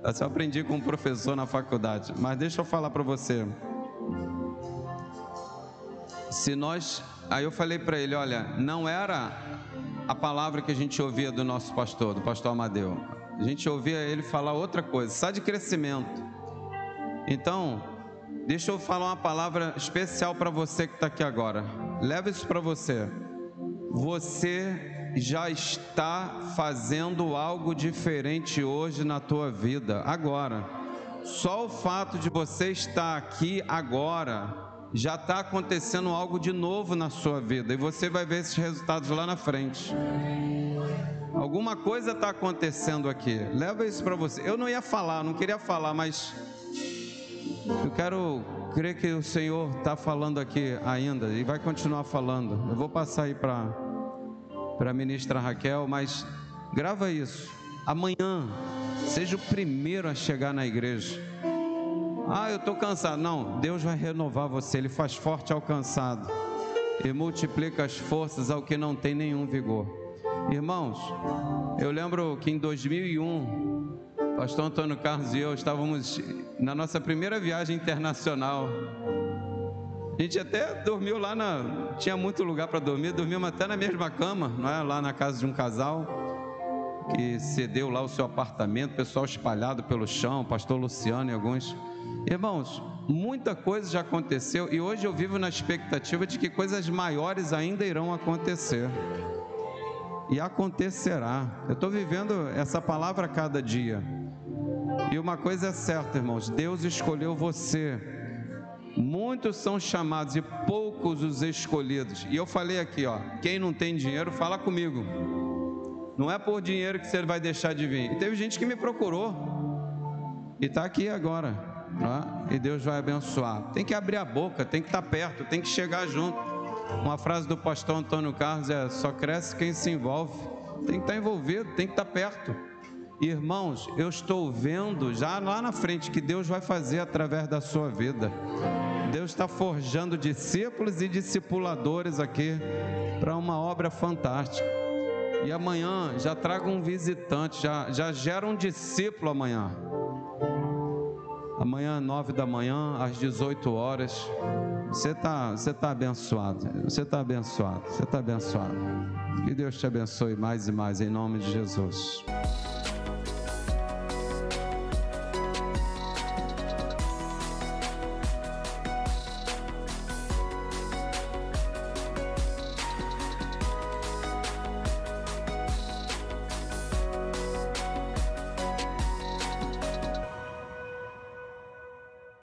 E: Eu aprendi com um professor na faculdade. Mas deixa eu falar para você. Aí eu falei para ele, olha, não era a palavra que a gente ouvia do nosso pastor, do pastor Amadeu. A gente ouvia ele falar outra coisa, só de crescimento. Então, deixa eu falar uma palavra especial para você que está aqui agora. Leva isso para você. Você já está fazendo algo diferente hoje na tua vida, agora. Só o fato de você estar aqui agora, já está acontecendo algo de novo na sua vida, e você vai ver esses resultados lá na frente. Alguma coisa está acontecendo aqui, leva isso para você. Eu não ia falar, não queria falar, mas eu quero crer que o Senhor está falando aqui ainda, e vai continuar falando. Eu vou passar aí para a ministra Raquel, mas grava isso. Amanhã, seja o primeiro a chegar na igreja. Ah, eu estou cansado. Não, Deus vai renovar você. Ele faz forte ao cansado e multiplica as forças ao que não tem nenhum vigor. Irmãos, eu lembro que em 2001, pastor Antônio Carlos e eu estávamos na nossa primeira viagem internacional. A gente até dormiu lá tinha muito lugar para dormir, dormimos até na mesma cama, não é? Lá na casa de um casal que cedeu lá o seu apartamento, pessoal espalhado pelo chão, pastor Luciano e alguns. Irmãos, muita coisa já aconteceu e hoje eu vivo na expectativa de que coisas maiores ainda irão acontecer. E acontecerá. Eu estou vivendo essa palavra a cada dia. E uma coisa é certa, irmãos, Deus escolheu você. Muitos são chamados e poucos os escolhidos. E eu falei aqui, ó, quem não tem dinheiro, fala comigo. Não é por dinheiro que você vai deixar de vir. E teve gente que me procurou e está aqui agora, tá? E Deus vai abençoar. Tem que abrir a boca, tem que estar perto, tem que chegar junto. Uma frase do pastor Antônio Carlos é: só cresce quem se envolve. Tem que estar envolvido, tem que estar perto. Irmãos, eu estou vendo já lá na frente que Deus vai fazer através da sua vida. Deus está forjando discípulos e discipuladores aqui para uma obra fantástica. E amanhã já traga um visitante, já gera um discípulo amanhã. Amanhã, 9 da manhã, às 18 horas. Você tá abençoado. Você está abençoado. Você está abençoado. Que Deus te abençoe mais e mais, em nome de Jesus.